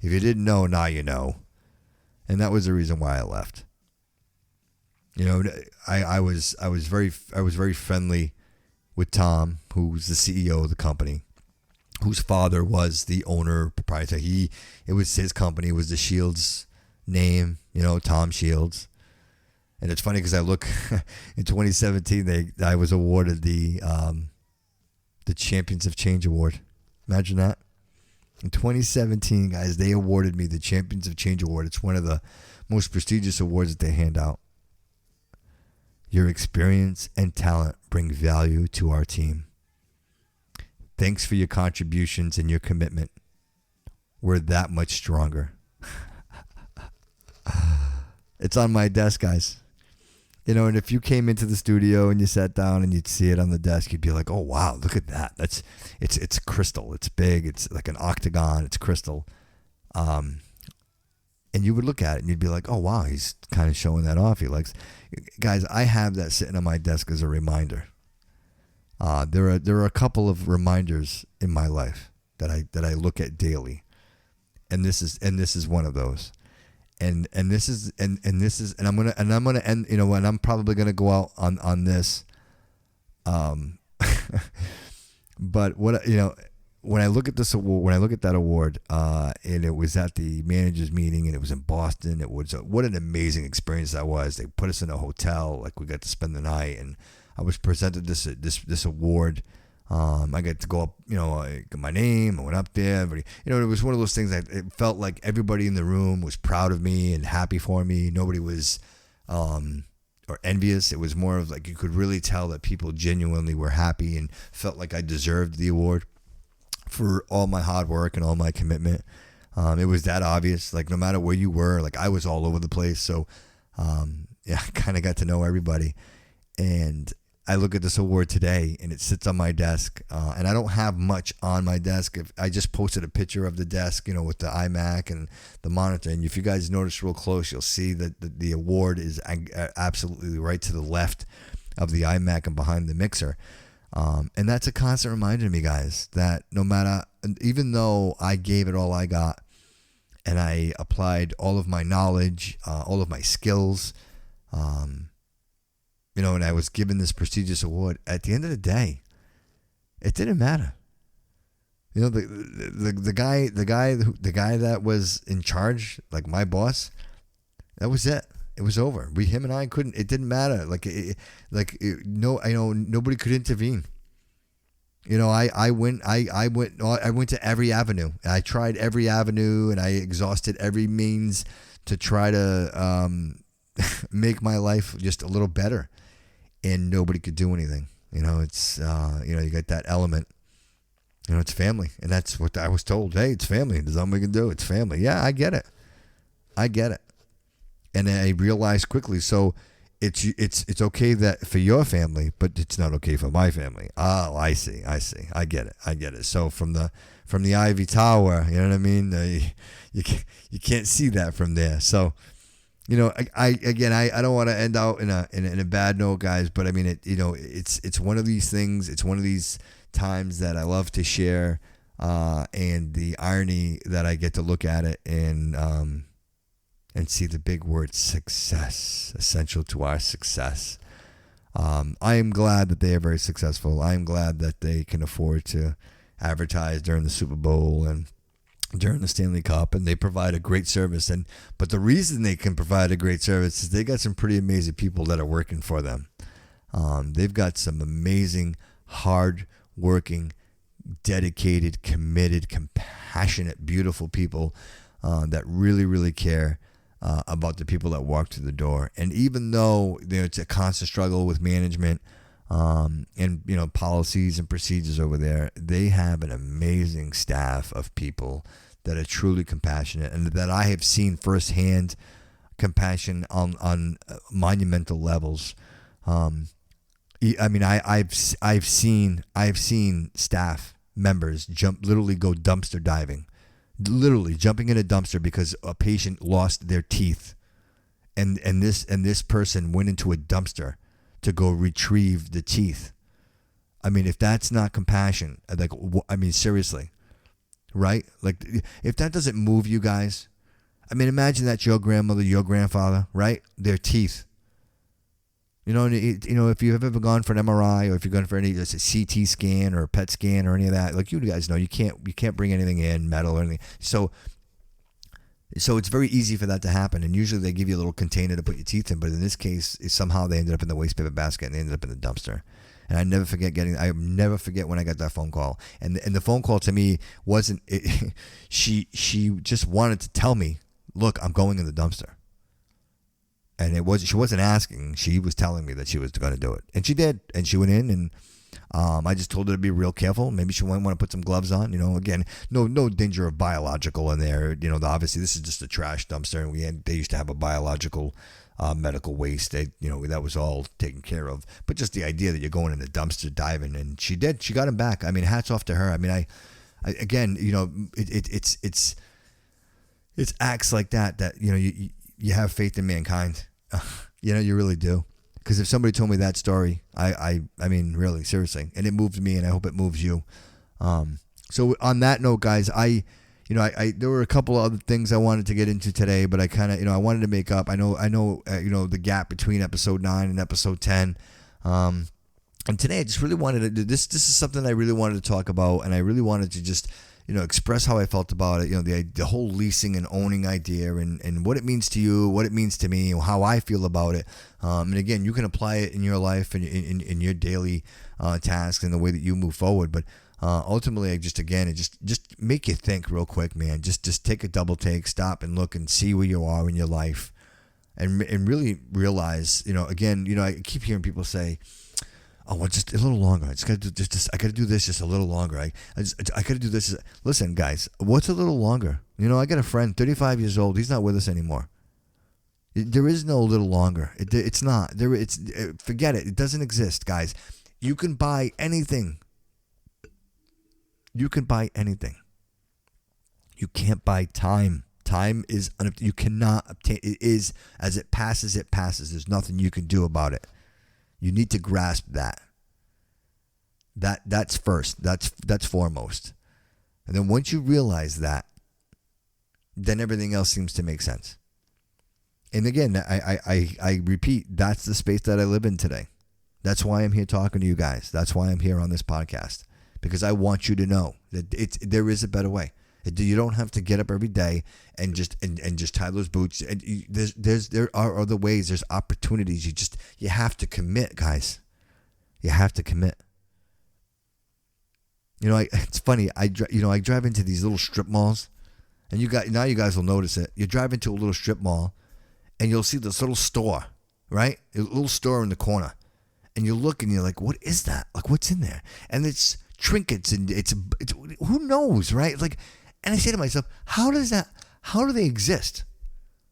didn't know, now you know. And that was the reason why I left. You know, I was very friendly with Tom, who's the CEO of the company, whose father was the owner, proprietor. It was his company. It was the Shields name, you know, Tom Shields. And it's funny because I look in 2017, I was awarded the Champions of Change Award. Imagine that. In 2017, guys, they awarded me the Champions of Change Award. It's one of the most prestigious awards that they hand out. Your experience and talent bring value to our team. Thanks for your contributions and your commitment. We're that much stronger. It's on my desk, guys. You know, and if you came into the studio and you sat down and you'd see it on the desk, you'd be like, "Oh wow, look at that! It's crystal. It's big. It's like an octagon. It's crystal." And you would look at it and you'd be like, "Oh wow, he's kind of showing that off. He likes." Guys, I have that sitting on my desk as a reminder. There are a couple of reminders in my life that I look at daily, and this is one of those. And I'm gonna end, you know, and I'm probably gonna go out on this. But what, you know, when I look at this award, when I look at that award, and it was at the managers meeting, and it was in Boston. It was what an amazing experience that was. They put us in a hotel, like we got to spend the night, and I was presented this award. I got to go up, you know, I got my name. I went up there. But, you know, it was one of those things that it felt like everybody in the room was proud of me and happy for me. Nobody was or envious. It was more of like you could really tell that people genuinely were happy and felt like I deserved the award for all my hard work and all my commitment. It was that obvious. Like, no matter where you were, like, I was all over the place. So, yeah, I kind of got to know everybody. And I look at this award today, and it sits on my desk. And I don't have much on my desk. I just posted a picture of the desk, with the iMac and the monitor. And if you guys notice real close, you'll see that the award is absolutely right to the left of the iMac and behind the mixer. And that's a constant reminder to me, guys, that no matter, even though I gave it all I got, and I applied all of my knowledge, all of my skills, and I was given this prestigious award. At the end of the day, it didn't matter. The guy that was in charge, like my boss, that was it. It was over. Him and I couldn't. It didn't matter. Nobody could intervene. I went to every avenue. I tried every avenue, and I exhausted every means to try to make my life just a little better. And nobody could do anything. It's you got that element. It's family, and that's what I was told. Hey, it's family. There's nothing we can do. It's family. Yeah, I get it. And I realized quickly. So it's okay that for your family, but it's not okay for my family. Oh, I see. I get it. So from the Ivy Tower, you know what I mean? You can't see that from there. So. I don't want to end out in a bad note, guys, but I mean, it's one of these things. It's one of these times that I love to share, and the irony that I get to look at it and see the big word success, essential to our success. I am glad that they are very successful. I am glad that they can afford to advertise during the Super Bowl and during the Stanley Cup, and they provide a great service. But the reason they can provide a great service is they got some pretty amazing people that are working for them. They've got some amazing, hard-working, dedicated, committed, compassionate, beautiful people that really, really care about the people that walk through the door. And even though it's a constant struggle with management and policies and procedures over there, they have an amazing staff of people that are truly compassionate, and that I have seen firsthand compassion on monumental levels. I've seen staff members literally go dumpster diving, literally jumping in a dumpster because a patient lost their teeth, and this person went into a dumpster to go retrieve the teeth. I mean, if that's not compassion, seriously, right? Like, if that doesn't move you guys, imagine that's your grandmother, your grandfather, right? Their teeth. If you've ever gone for an MRI, or if you've gone for any a CT scan or a PET scan or any of that, like, you guys know, you can't bring anything in, metal or anything. So it's very easy for that to happen, and usually they give you a little container to put your teeth in. But in this case, somehow they ended up in the waste paper basket and they ended up in the dumpster. And I never forget when I got that phone call. And the phone call to me wasn't. She just wanted to tell me, look, I'm going in the dumpster. And she wasn't asking. She was telling me that she was going to do it, and she did. And she went in, and I just told her to be real careful. Maybe she might want to put some gloves on. Again, no danger of biological in there. Obviously this is just a trash dumpster, and they used to have a biological medical waste. That was all taken care of. But just the idea that you're going in a dumpster diving, and she did. She got him back. Hats off to her. I again, it's acts like that you have faith in mankind. You really do. Because if somebody told me that story, I mean, really, seriously, and it moved me, and I hope it moves you. So on that note, guys, I there were a couple of other things I wanted to get into today, but I kind of, I wanted to make up. I know, the gap between episode 9 and episode 10. And today I just really wanted to do this. This is something I really wanted to talk about, and I really wanted to just, express how I felt about it. The whole leasing and owning idea, and what it means to you, what it means to me, how I feel about it. And again, you can apply it in your life and in your daily tasks and the way that you move forward. But ultimately, it just make you think real quick, man. Just take a double take, stop and look and see where you are in your life, and really realize, again, I keep hearing people say, Oh, well, just a little longer. I just got to do I got to do this just a little longer. I got to do this. Listen, guys, what's a little longer? You know, I got a friend, 35 years old. He's not with us anymore. There is no little longer. It's not. Forget it. It doesn't exist, guys. You can buy anything. You can buy anything. You can't buy time. Time is, you cannot obtain. It is, as it passes, it passes. There's nothing you can do about it. You need to grasp that. That's first. That's foremost. And then once you realize that, then everything else seems to make sense. And again, I repeat, that's the space that I live in today. That's why I'm here talking to you guys. That's why I'm here on this podcast. Because I want you to know that there is a better way. You don't have to get up every day and just tie those boots. And there are other ways. There's opportunities. You have to commit, guys. You have to commit. You know, it's funny. I drive into these little strip malls, and you guys will notice it. You drive into a little strip mall, and you'll see this little store, right? A little store in the corner, and you look and you're like, what is that? Like, what's in there? And it's trinkets, and it's who knows, right? Like. And I say to myself, how do they exist?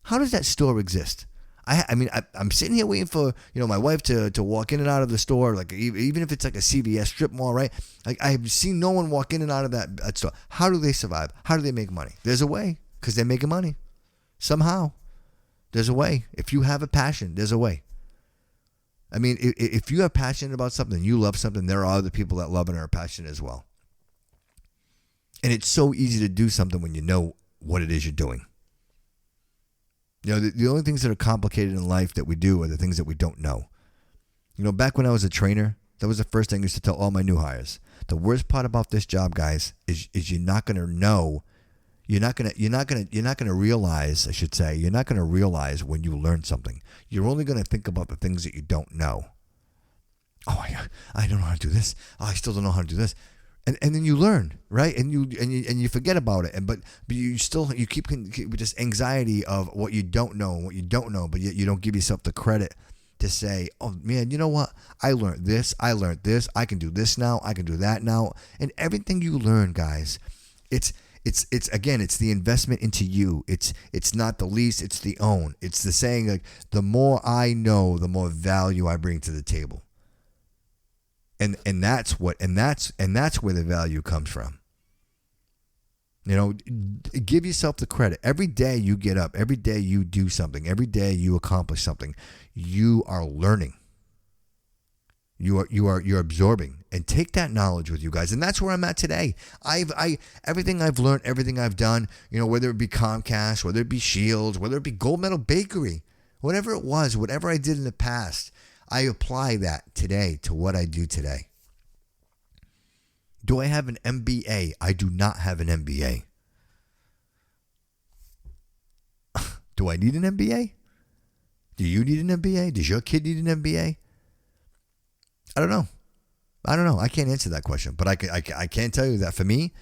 How does that store exist? I'm sitting here waiting for, my wife to walk in and out of the store, like even if it's like a CVS strip mall, right? Like I have seen no one walk in and out of that store. How do they survive? How do they make money? There's a way, because they're making money. Somehow. There's a way. If you have a passion, there's a way. I mean, if you are passionate about something, you love something, there are other people that love and are passionate as well. And it's so easy to do something when you know what it is you're doing. The only things that are complicated in life that we do are the things that we don't know. Back when I was a trainer, that was the first thing I used to tell all my new hires. The worst part about this job, guys, is you're not going to know. You're not going to realize, I should say, you're not going to realize when you learn something. You're only going to think about the things that you don't know. Oh, I don't know how to do this. Oh, I still don't know how to do this. And then you learn, right? And you forget about it. But you keep with this anxiety of what you don't know, but yet you don't give yourself the credit to say, oh man, you know what? I learned this. I can do this now. I can do that now. And everything you learn, guys, it's again, it's the investment into you. It's not the lease, it's the own. It's the saying, like, the more I know, the more value I bring to the table. And that's where the value comes from. Give yourself the credit. Every day you get up, every day you do something, every day you accomplish something, you are learning. You're absorbing, and take that knowledge with you guys. And that's where I'm at today. Everything I've learned, everything I've done, whether it be Comcast, whether it be Shields, whether it be Gold Medal Bakery, whatever it was, whatever I did in the past, I apply that today to what I do today. Do I have an MBA? I do not have an MBA. Do I need an MBA? Do you need an MBA? Does your kid need an MBA? I don't know. I can't answer that question, but I can tell you that for me,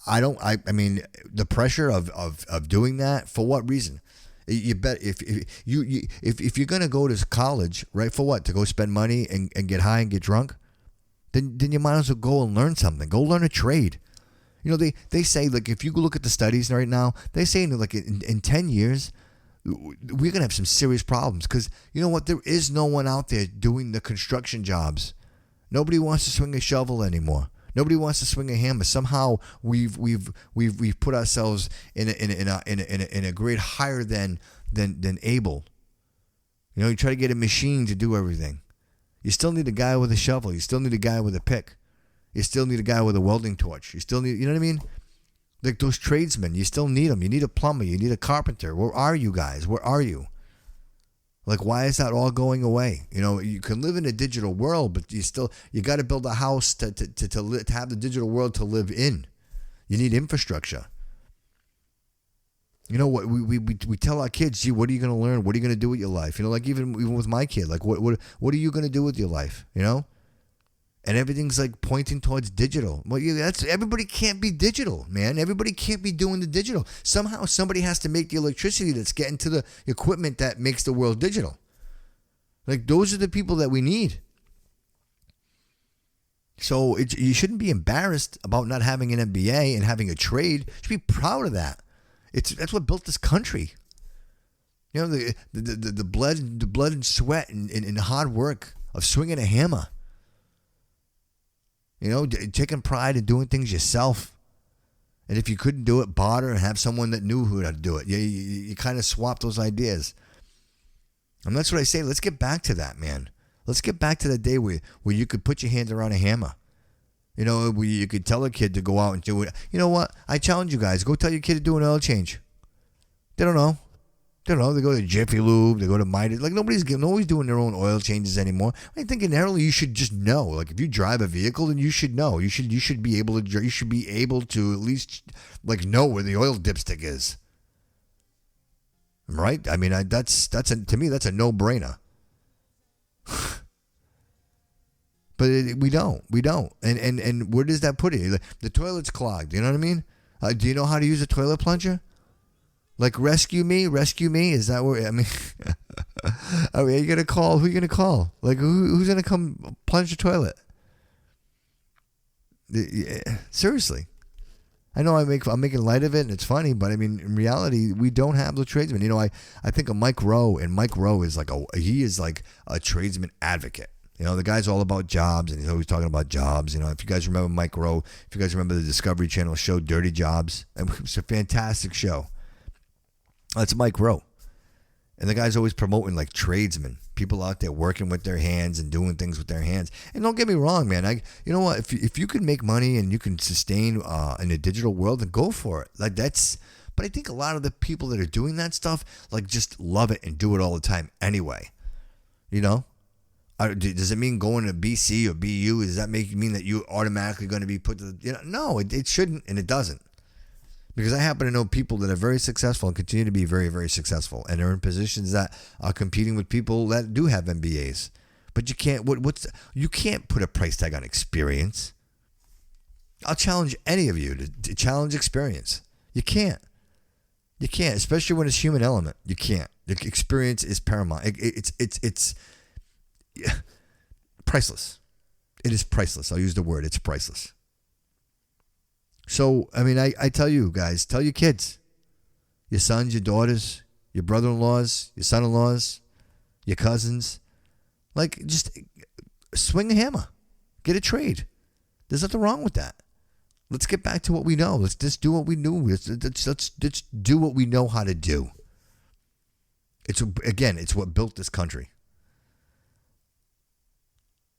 I mean, the pressure of doing that, for what reason? You bet if you're gonna go to college, right? For what? To go spend money and get high and get drunk? Then you might as well go and learn something. Go learn a trade. They say, like, if you look at the studies right now, they say like in 10 years, we're gonna have some serious problems, because you know what? There is no one out there doing the construction jobs. Nobody wants to swing a shovel anymore. Nobody wants to swing a hammer. Somehow we've put ourselves in a grade higher than able. You try to get a machine to do everything. You still need a guy with a shovel. You still need a guy with a pick. You still need a guy with a welding torch. You still need, you know what I mean? Like those tradesmen, you still need them. You need a plumber. You need a carpenter. Where are you guys? Where are you? Like, why is that all going away? You can live in a digital world, but you got to build a house to have the digital world to live in. You need infrastructure. What we tell our kids, gee, what are you going to learn? What are you going to do with your life? Like even with my kid, like what are you going to do with your life? And everything's like pointing towards digital. Well, everybody can't be digital, man. Everybody can't be doing the digital. Somehow somebody has to make the electricity that's getting to the equipment that makes the world digital. Like, those are the people that we need. So you shouldn't be embarrassed about not having an MBA and having a trade. You should be proud of that. That's what built this country. You know, the blood and sweat and hard work of swinging a hammer. You know, taking pride in doing things yourself. And if you couldn't do it, barter and have someone that knew who to do it. You kind of swap those ideas. And that's what I say. Let's get back to that, man. Let's get back to that day where you could put your hands around a hammer. You know, where you could tell a kid to go out and do it. You know what? I challenge you guys. Go tell your kid to do an oil change. They don't know. They go to Jiffy Lube. They go to Midas. Like, nobody's doing their own oil changes anymore. I think inherently you should just know. Like, if you drive a vehicle, then you should know. You should be able to. You should be able to at least like know where the oil dipstick is. Right? I mean, to me that's a no-brainer. But we don't. And where does that put it? The toilet's clogged. You know what I mean? Do you know how to use a toilet plunger? Like, rescue me? Is that where, I mean, are you going to call? Who are you going to call? Like, who's going to come plunge the toilet? Seriously. I know I'm making light of it and it's funny, but I mean, in reality, we don't have the tradesmen. You know, I think of Mike Rowe, and Mike Rowe is like a tradesman advocate. You know, the guy's all about jobs, and he's always talking about jobs. You know, if you guys remember Mike Rowe, if you guys remember the Discovery Channel show Dirty Jobs, it was a fantastic show. That's Mike Rowe. And the guy's always promoting like tradesmen, people out there working with their hands and doing things with their hands. And don't get me wrong, man. You know what? If you can make money and you can sustain in the digital world, then go for it. Like, that's. But I think a lot of the people that are doing that stuff like just love it and do it all the time anyway. You know? Does it mean going to BC or BU? Does that mean that you're automatically going to be put to the, you know? No, it shouldn't, and it doesn't. Because I happen to know people that are very successful and continue to be very, very successful, and are in positions that are competing with people that do have MBAs. But you can't. You can't put a price tag on experience. I'll challenge any of you to challenge experience. You can't. You can't, especially when it's human element. You can't. The experience is paramount. It's priceless. It is priceless. I'll use the word. It's priceless. So, I mean, I tell you guys, tell your kids, your sons, your daughters, your brother-in-laws, your son-in-laws, your cousins, like, just swing a hammer. Get a trade. There's nothing wrong with that. Let's get back to what we know. Let's just do what we knew. Let's do what we know how to do. It's what built this country.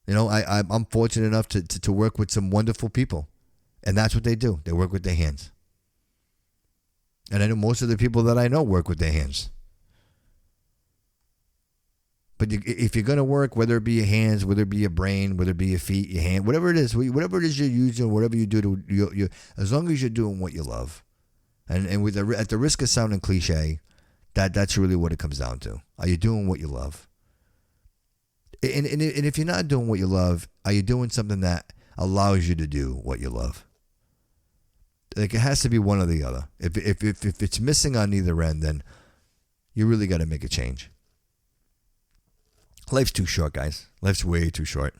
You know, I'm fortunate enough to work with some wonderful people. And that's what they do. They work with their hands. And I know most of the people that I know work with their hands. But if you're going to work, whether it be your hands, whether it be your brain, whether it be your feet, your hand, whatever it is you're using, whatever you do, you as long as you're doing what you love. And at the risk of sounding cliche, that's really what it comes down to. Are you doing what you love? And if you're not doing what you love, are you doing something that allows you to do what you love? Like, it has to be one or the other. If it's missing on either end, then you really got to make a change. Life's too short, guys. Life's way too short.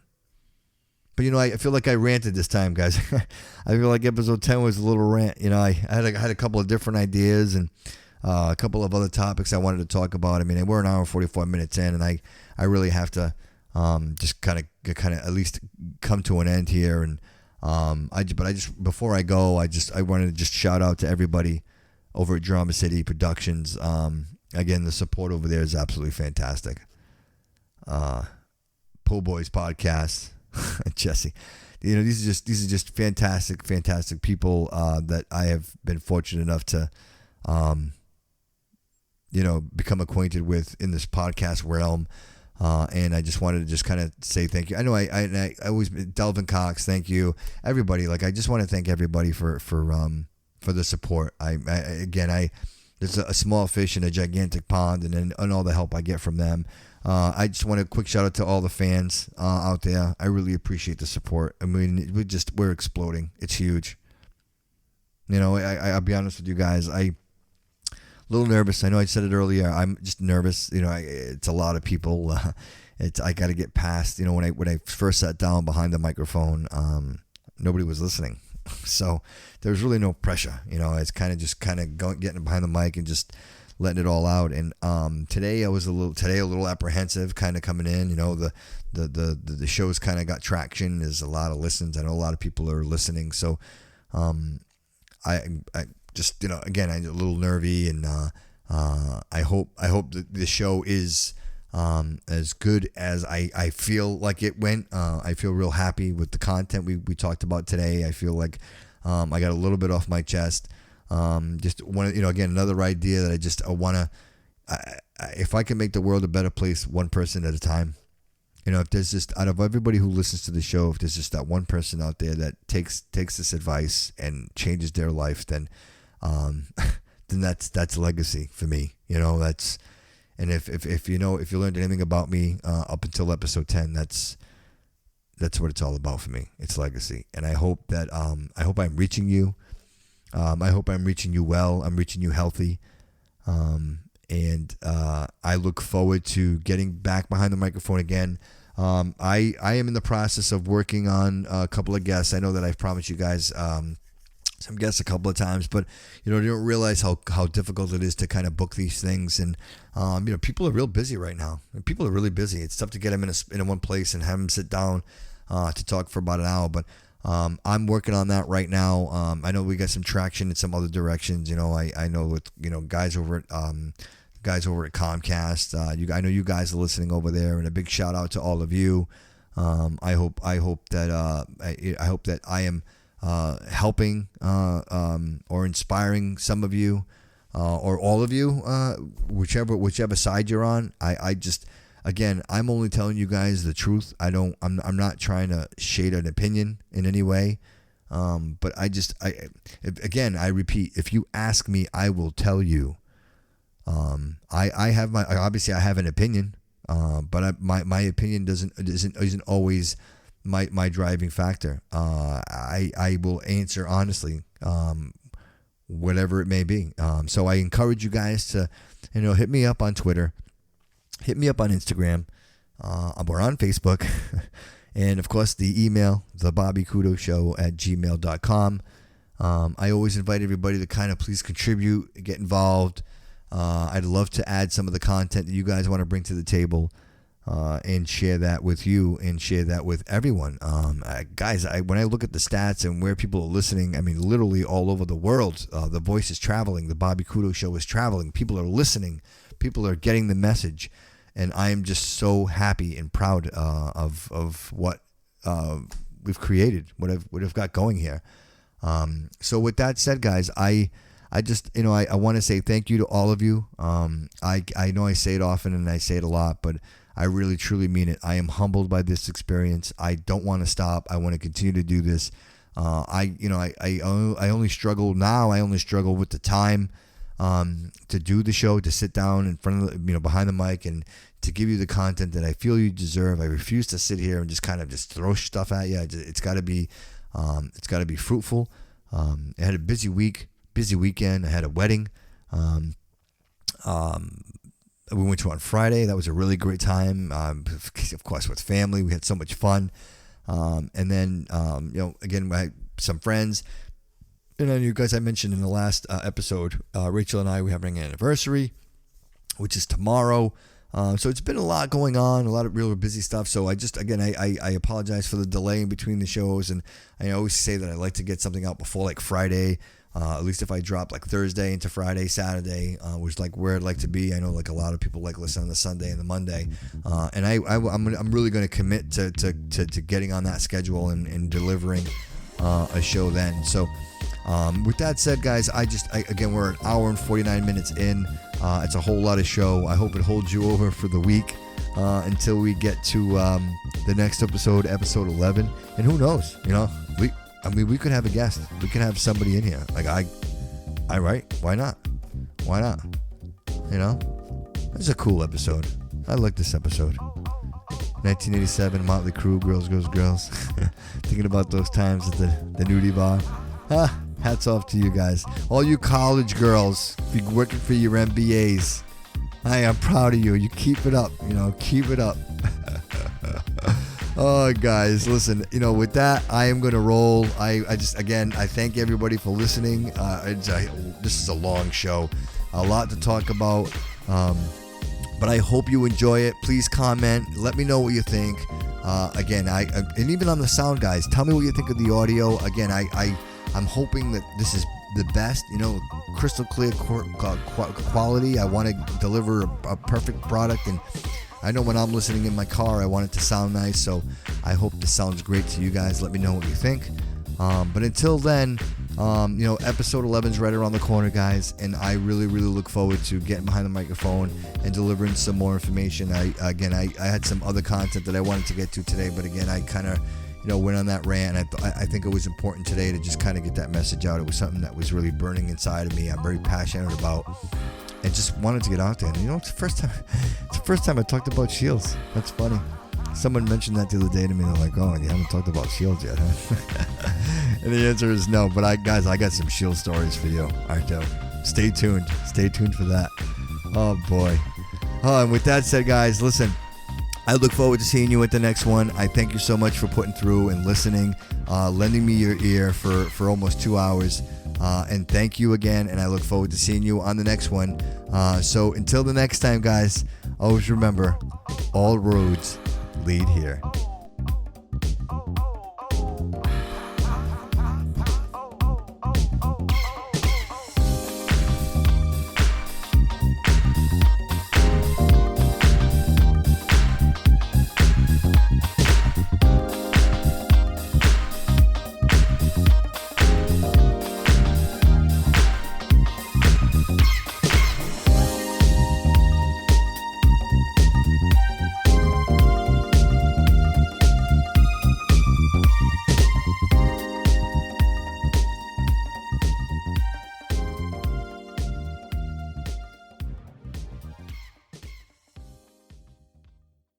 But, you know, I feel like I ranted this time, guys. I feel like episode 10 was a little rant. You know, I had a couple of different ideas and a couple of other topics I wanted to talk about. I mean, we're an hour and 44 minutes in, and I really have to just kind of at least come to an end here. And before I go, I wanted to just shout out to everybody over at Drama City Productions. Again, the support over there is absolutely fantastic. Po Boys Podcast, Jesse. You know, these are just fantastic people that I have been fortunate enough to, become acquainted with in this podcast realm. And I just wanted to just kind of say thank you. I know I always, Delvin Cox, thank you, everybody. Like, I just want to thank everybody for the support. There's a small fish in a gigantic pond, and all the help I get from them. I just want a quick shout out to all the fans out there. I really appreciate the support. I mean, we're exploding. It's huge. You know, I'll be honest with you guys. little nervous. I know I said it earlier. I'm just nervous. It's a lot of people. I got to get past. When I first sat down behind the microphone, nobody was listening, so there was really no pressure. It's kind of getting behind the mic and just letting it all out. And today I was a little apprehensive, kind of coming in. The show's kind of got traction. There's a lot of listens. I know a lot of people are listening, so I just again, I'm a little nervy, and I hope that the show is as good as I feel like it went. I feel real happy with the content we talked about today. I feel like I got a little bit off my chest. Just want again, another idea that I want to, if I can make the world a better place, one person at a time. If there's just, out of everybody who listens to the show, if there's just that one person out there that takes this advice and changes their life, then that's legacy for me. That's, and if you learned anything about me up until episode 10, that's what it's all about for me. It's legacy, and I hope that I'm reaching you. I hope I'm reaching you well. I'm reaching you healthy. And I look forward to getting back behind the microphone again. I am in the process of working on a couple of guests. I know that I've promised you guys some guests a couple of times, but you don't realize how difficult it is to kind of book these things. And people are real busy right now. People are really busy. It's tough to get them in one place and have them sit down to talk for about an hour. But I'm working on that right now. I know we got some traction in some other directions. I know with guys over at Comcast. I know you guys are listening over there, and a big shout out to all of you. I hope that I am helping or inspiring some of you or all of you, whichever side you're on. Again, I'm only telling you guys the truth. I'm not trying to shade an opinion in any way. But I repeat, if you ask me, I will tell you. I have an opinion, but my opinion isn't always my driving factor. I will answer honestly, whatever it may be. So I encourage you guys to, hit me up on Twitter. Hit me up on Instagram. We're on Facebook. And, of course, the email, thebobbycoutoshow@gmail.com. I always invite everybody to kind of please contribute, get involved. I'd love to add some of the content that you guys want to bring to the table and share that with you and share that with everyone. Guys, when I look at the stats and where people are listening, I mean, literally all over the world, the voice is traveling. The Bobby Couto Show is traveling. People are listening. People are getting the message. And I am just so happy and proud of what we've created, what I've got going here. So with that said, guys, I want to say thank you to all of you. I know I say it often and I say it a lot, but I really truly mean it. I am humbled by this experience. I don't want to stop. I want to continue to do this. I only struggle now. I only struggle with the time to do the show, to sit down in front of behind the mic and to give you the content that I feel you deserve. I refuse to sit here and just kind of throw stuff at you. It's got to be fruitful. I had a busy weekend. I had a wedding. We went to on Friday. That was a really great time. Of course, with family, we had so much fun. And then again, I had some friends. You guys, I mentioned in the last episode, Rachel and I, we're having an anniversary, which is tomorrow. So it's been a lot going on, a lot of real busy stuff. So I apologize for the delay in between the shows. And I always say that I like to get something out before like Friday, at least if I drop like Thursday into Friday, Saturday, which is like where I'd like to be. I know like a lot of people like listen on the Sunday and the Monday. And I'm really going to commit to getting on that schedule and delivering a show then. So with that said, guys, again, we're an hour and 49 minutes in. It's a whole lot of show. I hope it holds you over for the week until we get to the next episode 11. And who knows? We could have a guest. We could have somebody in here. Like right? Why not? It's a cool episode. I like this episode. 1987, Motley Crue, Girls, Girls, Girls. Thinking about those times at the nudie bar. Hats off to you guys. All you college girls, be working for your MBAs. I am proud of you. You keep it up. Keep it up. Oh, guys, listen, with that, I am going to roll. I thank everybody for listening. This is a long show, a lot to talk about, but I hope you enjoy it. Please comment. Let me know what you think. And even on the sound, guys, tell me what you think of the audio. Again, I'm hoping that this is the best, crystal clear quality. I want to deliver a perfect product, and I know when I'm listening in my car, I want it to sound nice, so I hope this sounds great to you guys. Let me know what you think. But until then, episode 11 is right around the corner, guys, and I really, really look forward to getting behind the microphone and delivering some more information. I had some other content that I wanted to get to today, but again, I kind of went on that rant. I think it was important today to just kind of get that message out. It was something that was really burning inside of me. I'm very passionate about. And just wanted to get out there. And it's the first time I talked about shields. That's funny. Someone mentioned that the other day to me. They're like, "Oh, you haven't talked about shields yet, huh?" And the answer is no. But I got some shield stories for you. All right, Joe. Stay tuned. Stay tuned for that. Oh boy. And with that said, guys, listen. I look forward to seeing you at the next one. I thank you so much for putting through and listening, lending me your ear for almost 2 hours. And thank you again, and I look forward to seeing you on the next one. So until the next time, guys, always remember, all roads lead here.